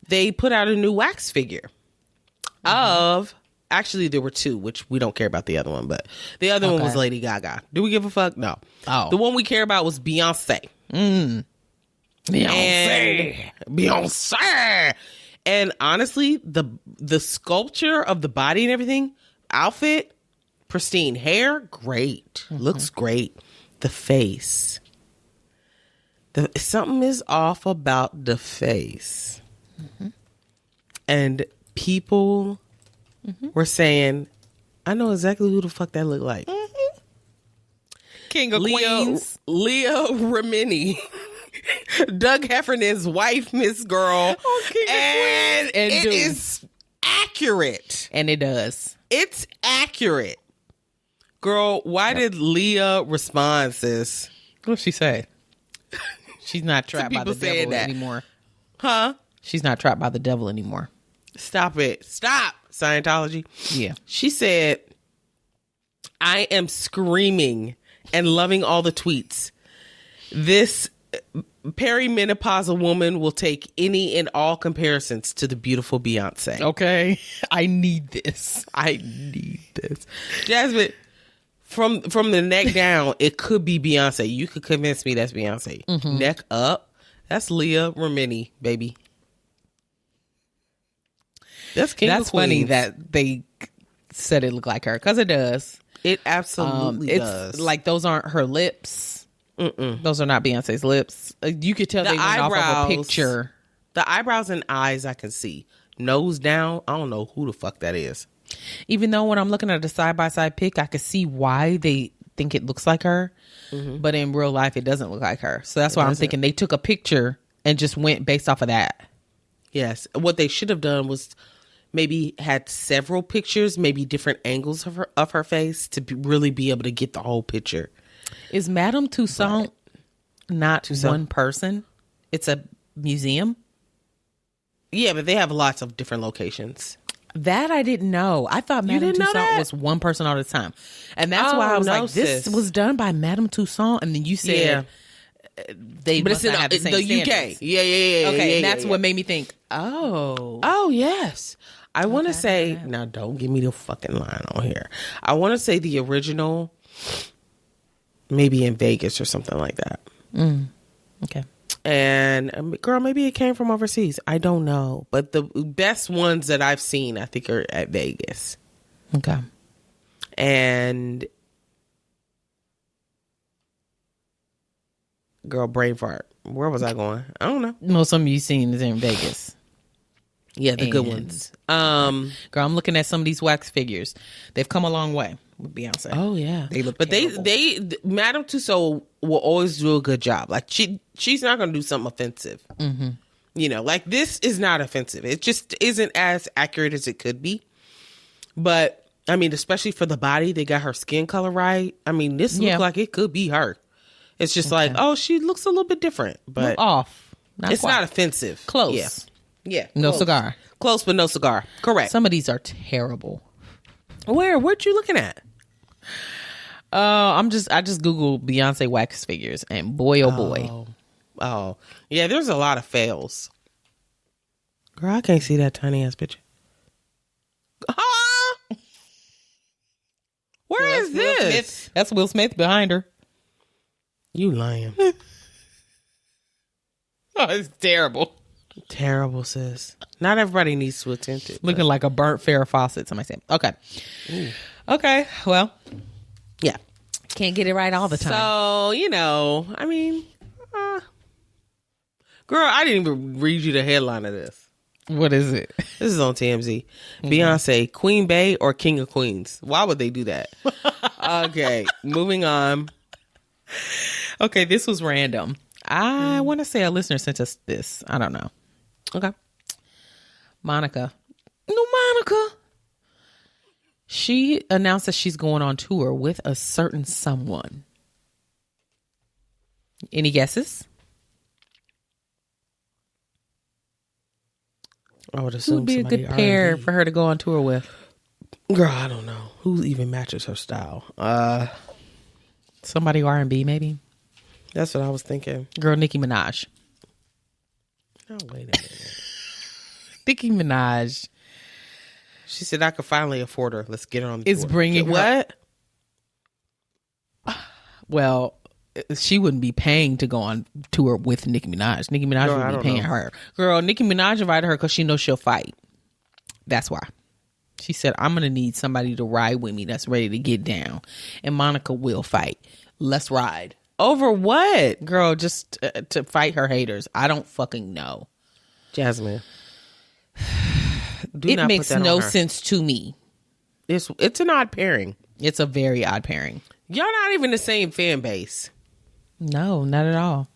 They put out a new wax figure of, actually there were two, which we don't care about the other one, but the other one was Lady Gaga. Do we give a fuck? No. Oh. The one we care about was Beyonce. Beyonce. And honestly, the sculpture of the body and everything, outfit, pristine. Hair, great. Looks great. The face. Something is off about the face. And people were saying, I know exactly who the fuck that looked like. King of Queens. Leah Remini. Doug Heffernan's wife, Miss Girl. And it is accurate. And it does. It's accurate. Girl, why did Leah respond, sis? What'd she say? She's not trapped by the devil anymore. Huh? She's not trapped by the devil anymore. Stop it. Stop, Scientology. Yeah. She said, I am screaming and loving all the tweets. This perimenopausal woman will take any and all comparisons to the beautiful Beyonce. Okay. I need this. Jasmine, from the neck down, it could be Beyonce. You could convince me that's Beyonce. Neck up, that's Leah Remini, baby. That's King of Queens. Funny that they said it looked like her, because it does. It absolutely does. Like, those aren't her lips. Those are not Beyonce's lips. You could tell they went off of a picture. The eyebrows and eyes I can see. Nose down, I don't know who the fuck that is. Even though when I'm looking at a side-by-side pic, I could see why they think it looks like her. But in real life, it doesn't look like her. So that's why I'm thinking they took a picture and just went based off of that. Yes. What they should have done was maybe had several pictures, maybe different angles of her face to really be able to get the whole picture. Is Madame Tussauds not one person? It's a museum? Yeah, but they have lots of different locations. That I didn't know. I thought Madame Tussauds was one person all the time. And that's why I was like, this was done by Madame Tussauds. And then you said they must not have the same UK. standards. Yeah. Okay, and that's what made me think, Oh, yes. I want to say, now don't give me the fucking line on here. I want to say the original, maybe in Vegas or something like that. Okay. And girl, maybe it came from overseas. I don't know. But the best ones that I've seen, I think, are at Vegas. Okay. And girl, brain fart. Where was I going? I don't know. Most of them you've seen is in Vegas. Yeah, the good ones. Girl, I'm looking at some of these wax figures. They've come a long way with Beyonce. Oh yeah, they look. But terrible. they Madame Tussauds will always do a good job. Like she's not going to do something offensive. You know, like this is not offensive. It just isn't as accurate as it could be. But I mean, especially for the body, they got her skin color right. I mean, this looks like it could be her. It's just like, oh, she looks a little bit different, but off. It's not offensive. Close. Yeah. No cigar. Close, but no cigar. Correct. Some of these are terrible. What you looking at? I just Googled Beyonce wax figures, and boy, oh boy. Oh. Yeah, there's a lot of fails. Girl, I can't see that tiny ass picture. Where is this? That's Will Smith behind her. You lying. Oh, it's terrible. Terrible, sis. Not everybody needs to attempt it. Looking like a burnt Farrah Fawcett, somebody said. Okay. Ooh. Okay, well. Yeah. Can't get it right all the time. So, you know, I mean, girl, I didn't even read you the headline of this. What is it? This is on TMZ. Beyonce, Queen Bey or King of Queens? Why would they do that? Okay, moving on. Okay, this was random. I want to say a listener sent us this. I don't know. Okay. Monica. She announced that she's going on tour with a certain someone. Any guesses? I would assume who would be a good pair for her to go on tour with? Girl, I don't know. Who even matches her style? Somebody R&B, maybe. That's what I was thinking. Girl, Nicki Minaj. Oh, wait a minute. Nicki Minaj She said I could finally afford her. Let's get her on the is tour. bringing her. What? Well, she wouldn't be paying to go on tour with Nicki Minaj. Nicki Minaj No, I would be don't paying know. her. Girl, Nicki Minaj invited her because she knows she'll fight. That's why. She said, I'm going to need somebody to ride with me that's ready to get down. And Monica will fight. Let's ride. Over what? Girl, just to fight her haters. I don't fucking know. Jasmine. Do It not makes put that no on her. sense to me. It's an odd pairing. It's a very odd pairing. Y'all not even the same fan base. No, not at all.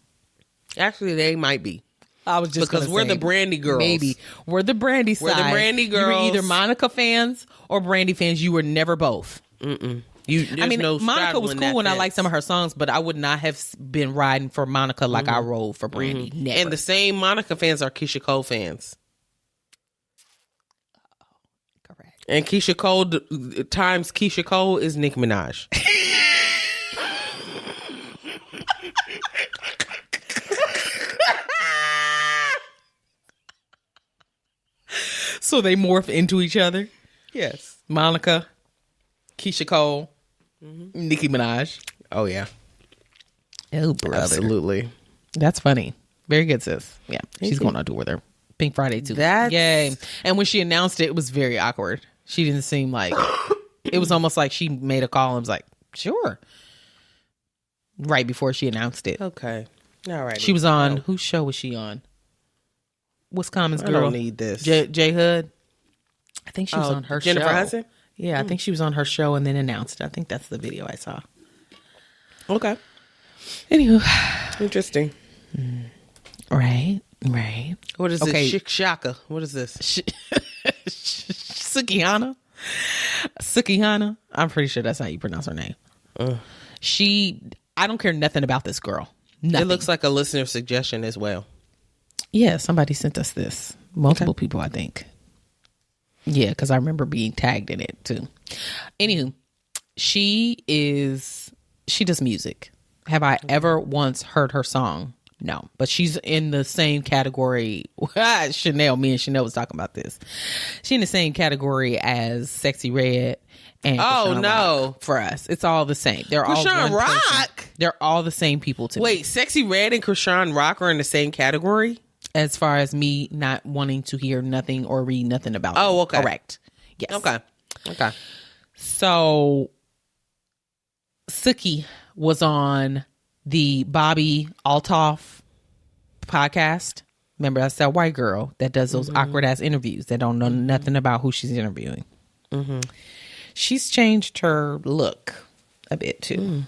Actually, they might be. I was just Because gonna we're say, the Brandy girls. Maybe we're the Brandy side. We're the Brandy You were girls. either Monica fans or Brandy fans. You were never both. There's I mean, no Monica was straddling cool that when I fence. liked some of her songs, but I would not have been riding for Monica like I rode for Brandy. Never. And the same Monica fans are Keisha Cole fans. Correct. And Keisha Cole times Keisha Cole is Nicki Minaj. So they morph into each other. Yes. Monica, Keisha Cole, Nicki Minaj. Oh, yeah. Oh, brother. Absolutely. That's funny. Very good, sis. Yeah. She's you. going on tour with her. Pink Friday, too. That's- Yay. And when she announced it, it was very awkward. She didn't seem like... It was almost like she made a call and was like, sure. Right before she announced it. Okay. All right. She was on... Whose show was she on? What's Common's I girl? don't need this. J Hood? I think she was on her Jennifer show. Hudson? Yeah, I think she was on her show and then announced it. I think that's the video I saw. Okay. Anywho. Interesting. Right. What is Okay. this? Shaka. What is this? Sukihana. I'm pretty sure that's how you pronounce her name. I don't care nothing about this girl. Nothing. It looks like a listener suggestion as well. Yeah, somebody sent us this. Multiple people, I think. Yeah, because I remember being tagged in it too. Anywho, she does music. Have I ever once heard her song? No, but she's in the same category. Chanel, me and Chanel was talking about this. She's in the same category as Sexy Red and Krishan Rock for us. It's all the same. They're all Krishan one person. Rock? They're all the same people to me. Wait, Sexy Red and Krishan Rock are in the same category? As far as me not wanting to hear nothing or read nothing about them. Oh, okay. Correct. Yes. Okay. So Suki was on the Bobby Altoff podcast. Remember, that's that white girl that does those awkward ass interviews that don't know nothing about who she's interviewing. She's changed her look a bit too.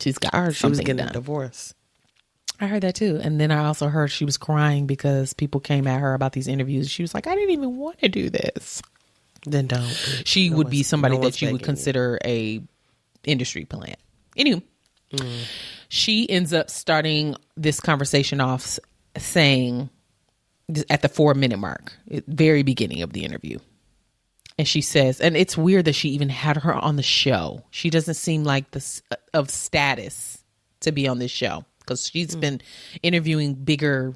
She's got I heard she was something getting done. a divorce. I heard that too. And then I also heard she was crying because people came at her about these interviews. She was like, I didn't even want to do this. Then don't. She would be somebody that you would begging consider a industry plant. Anywho, she ends up starting this conversation off saying at the 4-minute mark, very beginning of the interview. And she says, and it's weird that she even had her on the show. She doesn't seem like this of status to be on this show because she's been interviewing bigger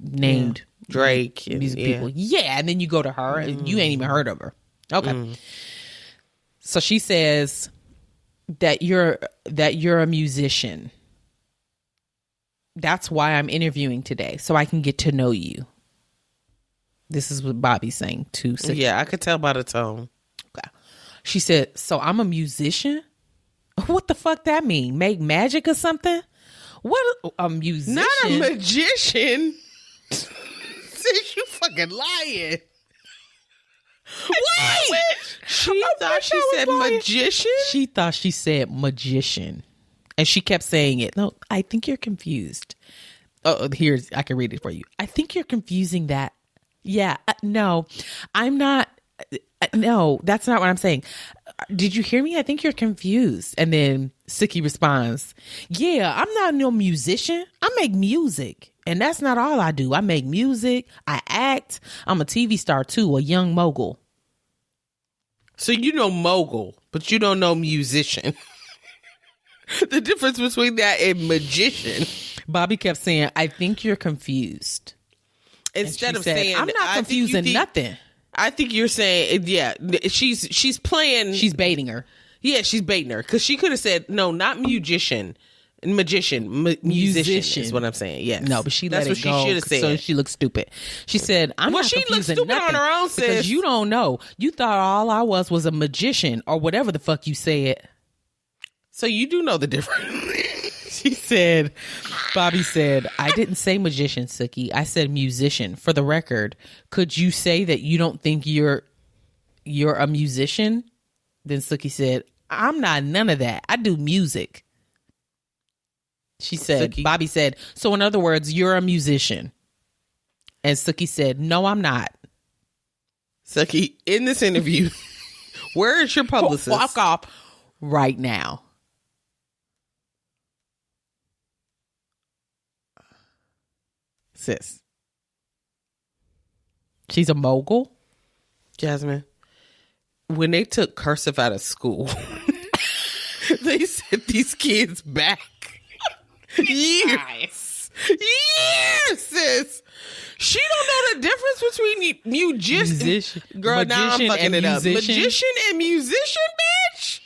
named Drake and music people. Yeah, and then you go to her and you ain't even heard of her. Okay. So she says that you're a musician. That's why I'm interviewing today, so I can get to know you. This is what Bobby's saying to Suki. Yeah, I could tell by the tone. Okay. She said, so I'm a musician? What the fuck that mean? Make magic or something? What a musician? Not a magician. Since you fucking lying. Wait. She thought she said magician? She thought she said magician. And she kept saying it. No, I think you're confused. Oh, here's, I can read it for you. I think you're confusing that. Yeah, no, I'm not. No, that's not what I'm saying. Did you hear me? I think you're confused. And then Suki responds, yeah, I'm not no musician. I make music. And that's not all I do. I make music. I act. I'm a TV star too, a young mogul. So you know mogul, but you don't know musician. The difference between that and magician. Bobby kept saying, I think you're confused. Instead of said, saying, I'm not confusing nothing. I think you're saying, yeah, she's playing. She's baiting her. Yeah, she's baiting her. Because she could have said, no, not musician. Musician is what I'm saying. Yes. No, but That's let what it go. She should have said. So she looks stupid. She said, I'm not she looks confusing stupid nothing on her own, sis. because you don't know. You thought all I was a magician or whatever the fuck you said. So you do know the difference. She said, Bobby said, I didn't say magician, Suki. I said musician. For the record, could you say that you don't think you're a musician? Then Suki said, I'm not none of that. I do music. She said, Suki. Bobby said, so in other words, you're a musician. And Suki said, no, I'm not. Suki, in this interview, where is your publicist? Walk off right now. Sis. She's a mogul. Jasmine, when they took cursive out of school, they sent these kids back. Years, sis. She don't know the difference between musician. Girl, now I'm fucking it up. Magician and musician, bitch.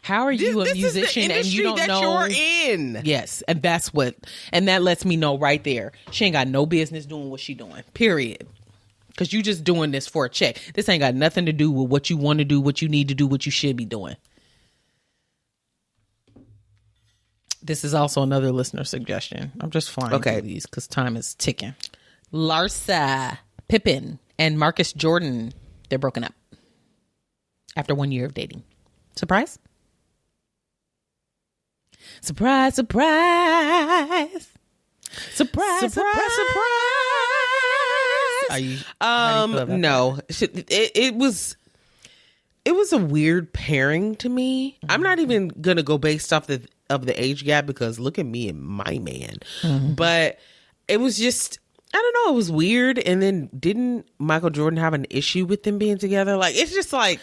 How are you a musician and you don't know? You're in. Yes, and that lets me know right there. She ain't got no business doing what she doing. Period. Because you just doing this for a check. This ain't got nothing to do with what you want to do, what you need to do, what you should be doing. This is also another listener suggestion. I'm just flying through these because time is ticking. Larsa, Pippen, and Marcus Jordan, they're broken up after 1 year of dating. Surprise? Surprise, surprise. Surprise, surprise, surprise. No. It was a weird pairing to me. Mm-hmm. I'm not even gonna go based off the age gap because look at me and my man. Mm-hmm. But it was just, I don't know, it was weird. And then didn't Michael Jordan have an issue with them being together? Like, it's just like,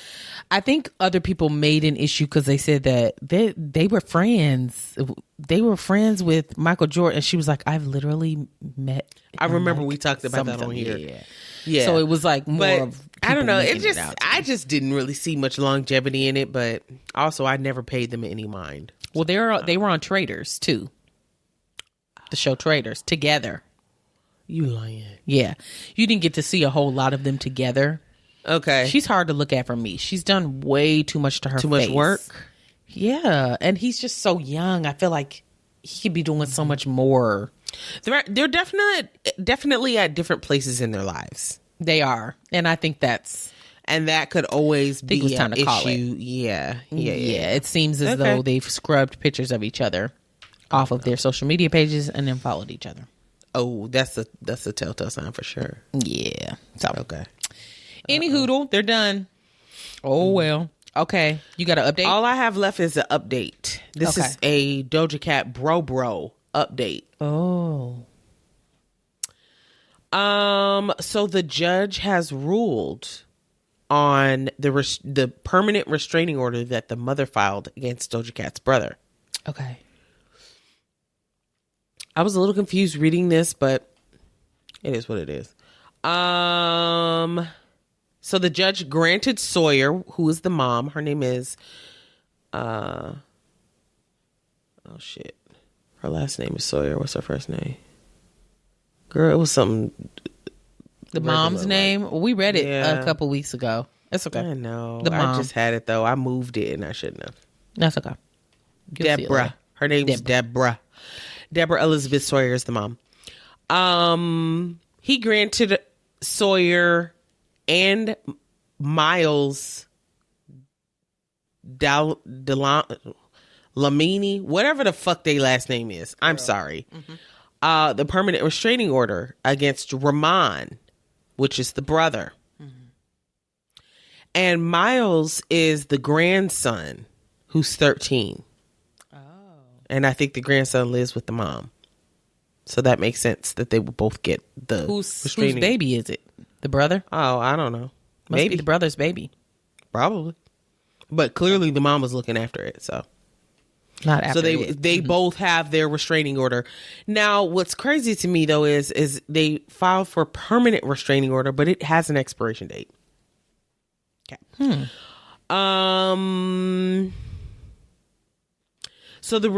I think other people made an issue because they said that they were friends. They were friends with Michael Jordan. And she was like, I've literally met. I remember we talked about that on here. Yeah. So it was like more of, I don't know. I just didn't really see much longevity in it. But also, I never paid them any mind. Well, they were on Traders too. The show Traders together. You lying? Yeah, you didn't get to see a whole lot of them together. Okay, she's hard to look at for me. She's done way too much to her. Too much work. Yeah, and he's just so young. I feel like he could be doing so much more. They're definitely at different places in their lives. They are, and I think that could always be time to call it. Yeah. It seems as though they've scrubbed pictures of each other off of their social media pages and then followed each other. Oh, that's a telltale sign for sure. Yeah. So okay. Any hoodle, they're done. Oh well. Okay. You got an update? All I have left is an update. This is a Doja Cat bro update. Oh. So the judge has ruled on the permanent restraining order that the mother filed against Doja Cat's brother. Okay. I was a little confused reading this, but it is what it is. So the judge granted Sawyer, who is the mom, her name is, her last name is Sawyer. What's her first name? Girl, it was something. The mom's name? We read it a couple weeks ago. It's okay. I know. The mom. I just had it though. I moved it and I shouldn't have. That's okay. Deborah. Her name's Deborah. Deborah Elizabeth Sawyer is the mom. He granted Sawyer and Miles Lamini, whatever the fuck their last name is. I'm sorry. Mm-hmm. The permanent restraining order against Ramon, which is the brother. Mm-hmm. And Miles is the grandson who's 13. Oh. And I think the grandson lives with the mom. So that makes sense that they will both get the whose baby is it? The brother? Oh, I don't know. Must be the brother's baby. Probably. But clearly the mom was looking after it, so. Not after So they both have their restraining order. Now, what's crazy to me though is they filed for permanent restraining order, but it has an expiration date. Okay. So the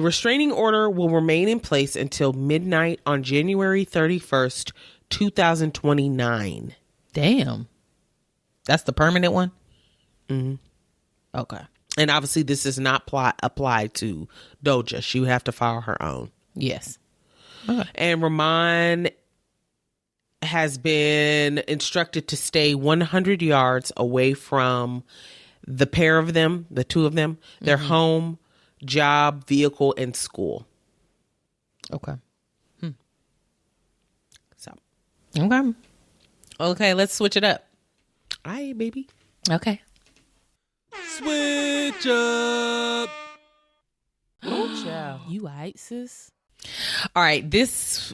restraining order will remain in place until midnight on January 31st, 2029. Damn. That's the permanent one? Mm-hmm. Okay. And obviously this does not apply to Doja. She would have to file her own. Yes. Okay. And Ramon has been instructed to stay 100 yards away from the pair of them, the two of them, their home, job, vehicle, and school. Okay. So. Okay, let's switch it up. All right, baby. Okay. Switch up. Oh, child. You aight, sis? All right,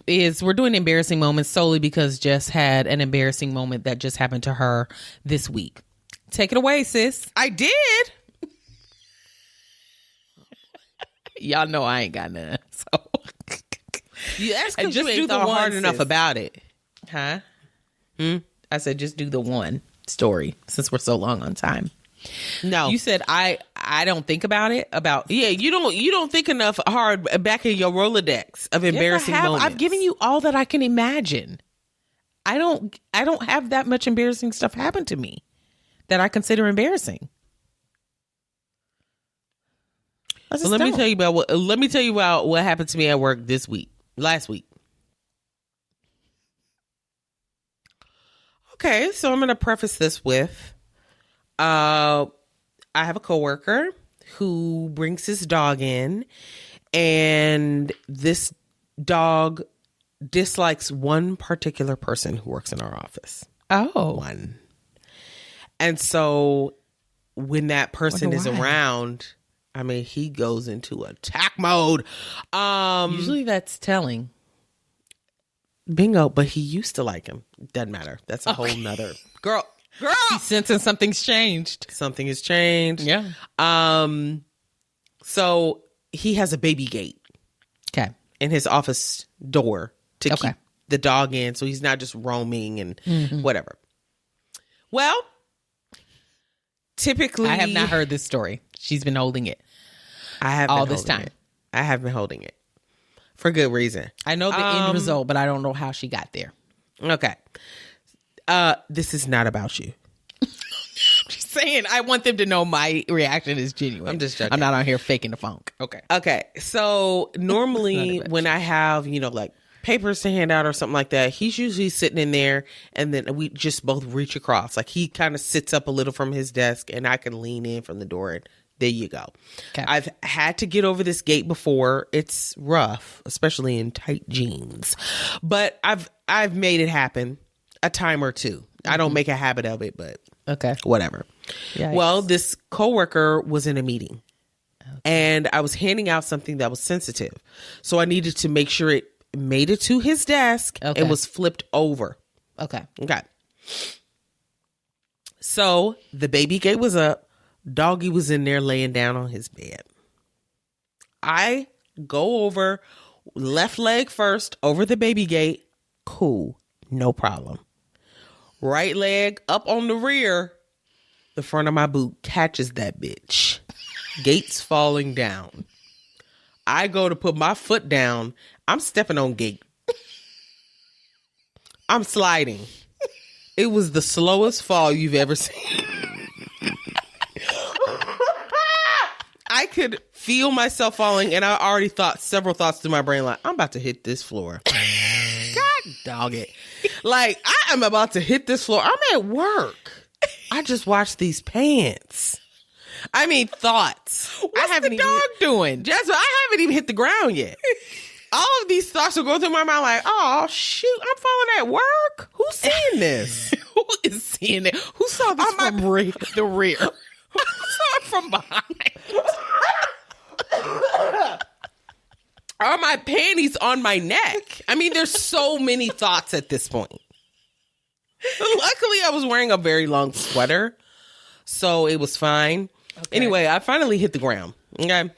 we're doing embarrassing moments solely because Jess had an embarrassing moment that just happened to her this week. Take it away, sis. I did. Y'all know I ain't got none. So That's because you ain't thought hard enough about it. Huh? I said just do the one story since we're so long on time. No, You said I don't think about it. you don't think enough hard back in your Rolodex of embarrassing moments. I've given you all that I can imagine. I don't have that much embarrassing stuff happen to me that I consider embarrassing. Let me tell you about what happened to me at work last week. Okay, so I'm going to preface this with, I have a coworker who brings his dog in, and this dog dislikes one particular person who works in our office. Oh. One. And so when that person is around, I mean, he goes into attack mode. Usually that's telling. Bingo, but he used to like him. Doesn't matter. That's a whole nother girl. He's sensing something's changed. Something has changed. Yeah. So he has a baby gate. Okay. In his office door to keep the dog in, so he's not just roaming and whatever. Well, typically, I have not heard this story. She's been holding it. I have all this time. I have been holding it for good reason. I know the end result, but I don't know how she got there. Okay. This is not about you. Just saying, I want them to know my reaction is genuine. I'm just joking. I'm not on here faking the funk. Okay. So normally when I have, like papers to hand out or something like that, he's usually sitting in there and then we just both reach across. Like he kind of sits up a little from his desk and I can lean in from the door and there you go. Okay. I've had to get over this gate before. It's rough, especially in tight jeans, but I've made it happen a time or two. I don't make a habit of it, but whatever. Yikes. Well, this coworker was in a meeting and I was handing out something that was sensitive. So I needed to make sure it made it to his desk and was flipped over. Okay. So the baby gate was up. Doggy was in there laying down on his bed. I go over, left leg first, over the baby gate. Cool. No problem. Right leg up on the rear. The front of my boot catches that bitch. Gate's falling down. I go to put my foot down. I'm stepping on gate. I'm sliding. It was the slowest fall you've ever seen. I could feel myself falling, and I already thought several thoughts through my brain, like, I'm about to hit this floor. God dog it. Like, I am about to hit this floor. I'm at work. I just washed these pants. I mean, thoughts. What's the dog doing? Jasmine, I haven't even hit the ground yet. All of these thoughts will go through my mind like, oh, shoot, I'm falling at work? Who's seeing this? Who is seeing it? Who saw this from the rear? Who saw it from behind? Are my panties on my neck? I mean, there's so many thoughts at this point. Luckily, I was wearing a very long sweater. So it was fine. Okay. Anyway, I finally hit the ground. Okay.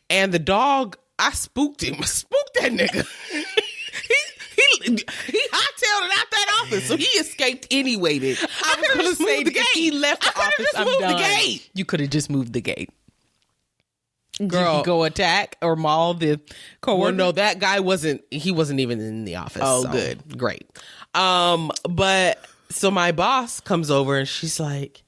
And the dog, I spooked him. I spooked that nigga. He hightailed it out that office, so he escaped anyway. Then I could have just moved the gate. He left the office. I'm done. The gate. You could have just moved the gate. Girl, did he go attack or maul the coworker? Well, no, that guy wasn't. He wasn't even in the office. Oh, so, good, great. But so my boss comes over and she's like,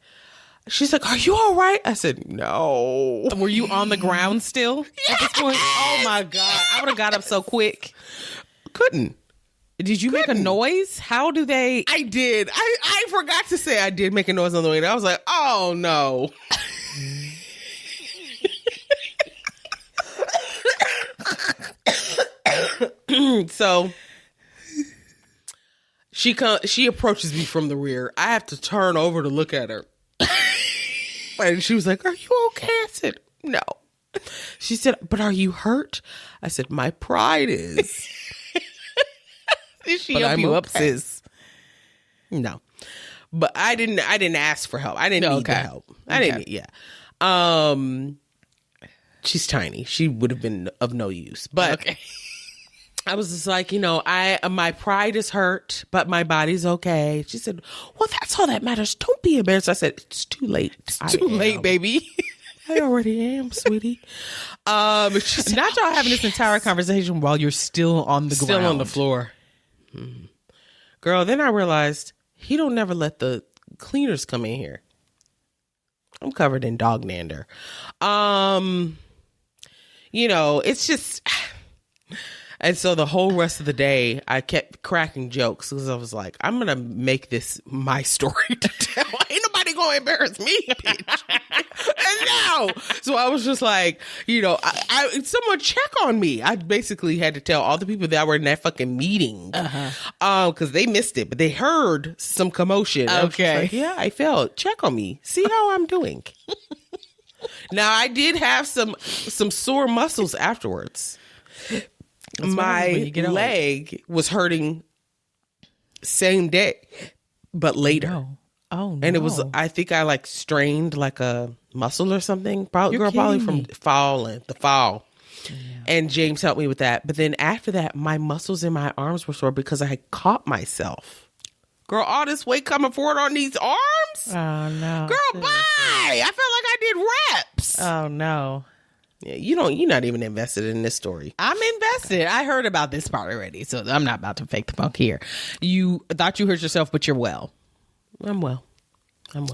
"Are you all right?" I said, "No." Were you on the ground still at this point? Oh my God, I would have got up so quick. Couldn't. Did you make a noise? How do they? I did. I forgot to say I did make a noise on the way there. I was like, "Oh no." So she approaches me from the rear. I have to turn over to look at her. And she was like, "Are you okay?" I said, "No." She said, "But are you hurt?" I said, "My pride is." Did she help you up, sis? No. But I didn't ask for help. I didn't need the help. I didn't need, she's tiny. She would have been of no use. But I was just like, my pride is hurt, but my body's okay. She said, "Well, that's all that matters. Don't be embarrassed." I said, "It's too late. It's too late, baby." I already am, sweetie. She's not y'all having this entire conversation while you're still on the ground. Still on the floor. Girl, then I realized he don't never let the cleaners come in here. I'm covered in dog nander. It's just... And so the whole rest of the day, I kept cracking jokes because I was like, I'm going to make this my story to tell. Ain't nobody going to embarrass me, bitch. And no. So I was just like, someone check on me. I basically had to tell all the people that were in that fucking meeting because they missed it, but they heard some commotion. Okay. I felt. Check on me. See how I'm doing. Now, I did have some sore muscles afterwards. My leg was hurting same day, but later. Oh no. And it was, I think I strained like a muscle or something. Probably from the fall. Yeah. And James helped me with that. But then after that, my muscles in my arms were sore because I had caught myself. Girl, all this weight coming forward on these arms? Oh no. Girl, bye. I felt like I did reps. Oh no. Yeah, you're not even invested in this story. I'm invested. I heard about this part already, so I'm not about to fake the funk here. You thought you hurt yourself, but you're well. I'm well.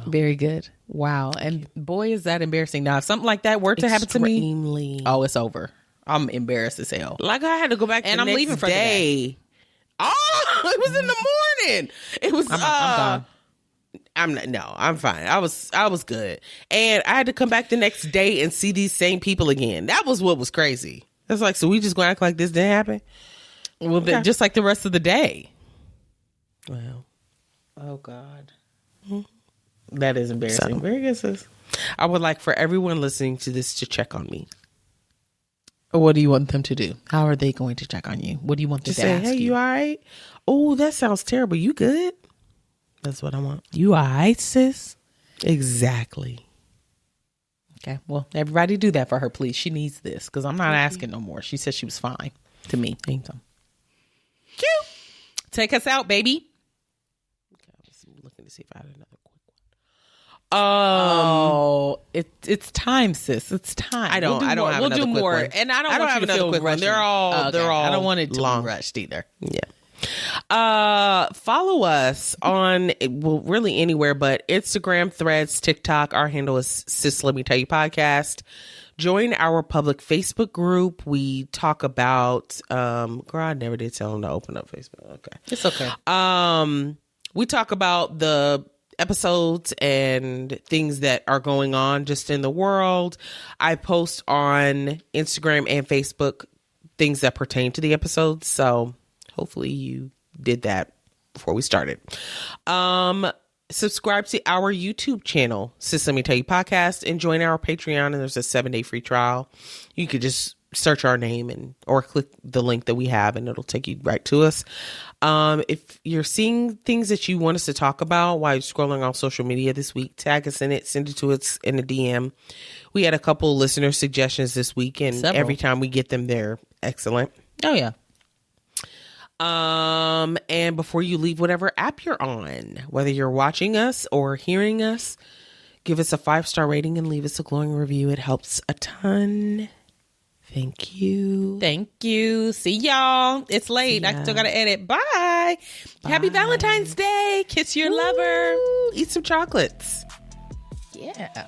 Very good. Wow. And boy, is that embarrassing. Now, if something like that were to happen to me, oh, it's over. I'm embarrassed as hell. Like I had to go back and the I'm next leaving for day. The day. Oh, it was in the morning. It was. I'm gone. I'm fine. I was good. And I had to come back the next day and see these same people again. That was what was crazy. It's like, so we just gonna act like this didn't happen? Well, just like the rest of the day. Well. Oh, God. That is embarrassing. So, very good, sis. I would like for everyone listening to this to check on me. What do you want them to do? How are they going to check on you? What do you want them to say, ask "Hey, you all right? Oh, that sounds terrible. You good?" That's what I want. You aight, sis? Exactly. Okay. Well, everybody do that for her, please. She needs this because I'm not asking no more. She said she was fine to me. Thank you. Cute. Take us out, baby. Okay, I was looking to see if I had another quick one. It's time, sis. It's time. I don't have another quick one. And I don't want you to feel quick one. They're all I don't want it to be rushed either. Yeah. Follow us on, really anywhere, but Instagram, Threads, TikTok. Our handle is SLMTY podcast. Join our public Facebook group. We talk about, girl, I never did tell them to open up Facebook. Okay. It's okay. We talk about the episodes and things that are going on just in the world. I post on Instagram and Facebook things that pertain to the episodes. So hopefully you did that before we started. Subscribe to our YouTube channel, SLMTY podcast, and join our Patreon. And there's a 7-day free trial. You could just search our name or click the link that we have, and it'll take you right to us. If you're seeing things that you want us to talk about while you're scrolling on social media this week, tag us in it, send it to us in a DM. We had a couple listener suggestions this week, and every time we get them, they're excellent. Oh yeah. And before you leave whatever app you're on, whether you're watching us or hearing us, give us a 5-star rating and leave us a glowing review. It helps a ton. Thank you. Thank you. See y'all. It's late. I still got to edit. Bye. Happy Valentine's Day. Kiss your lover. Eat some chocolates. Yeah.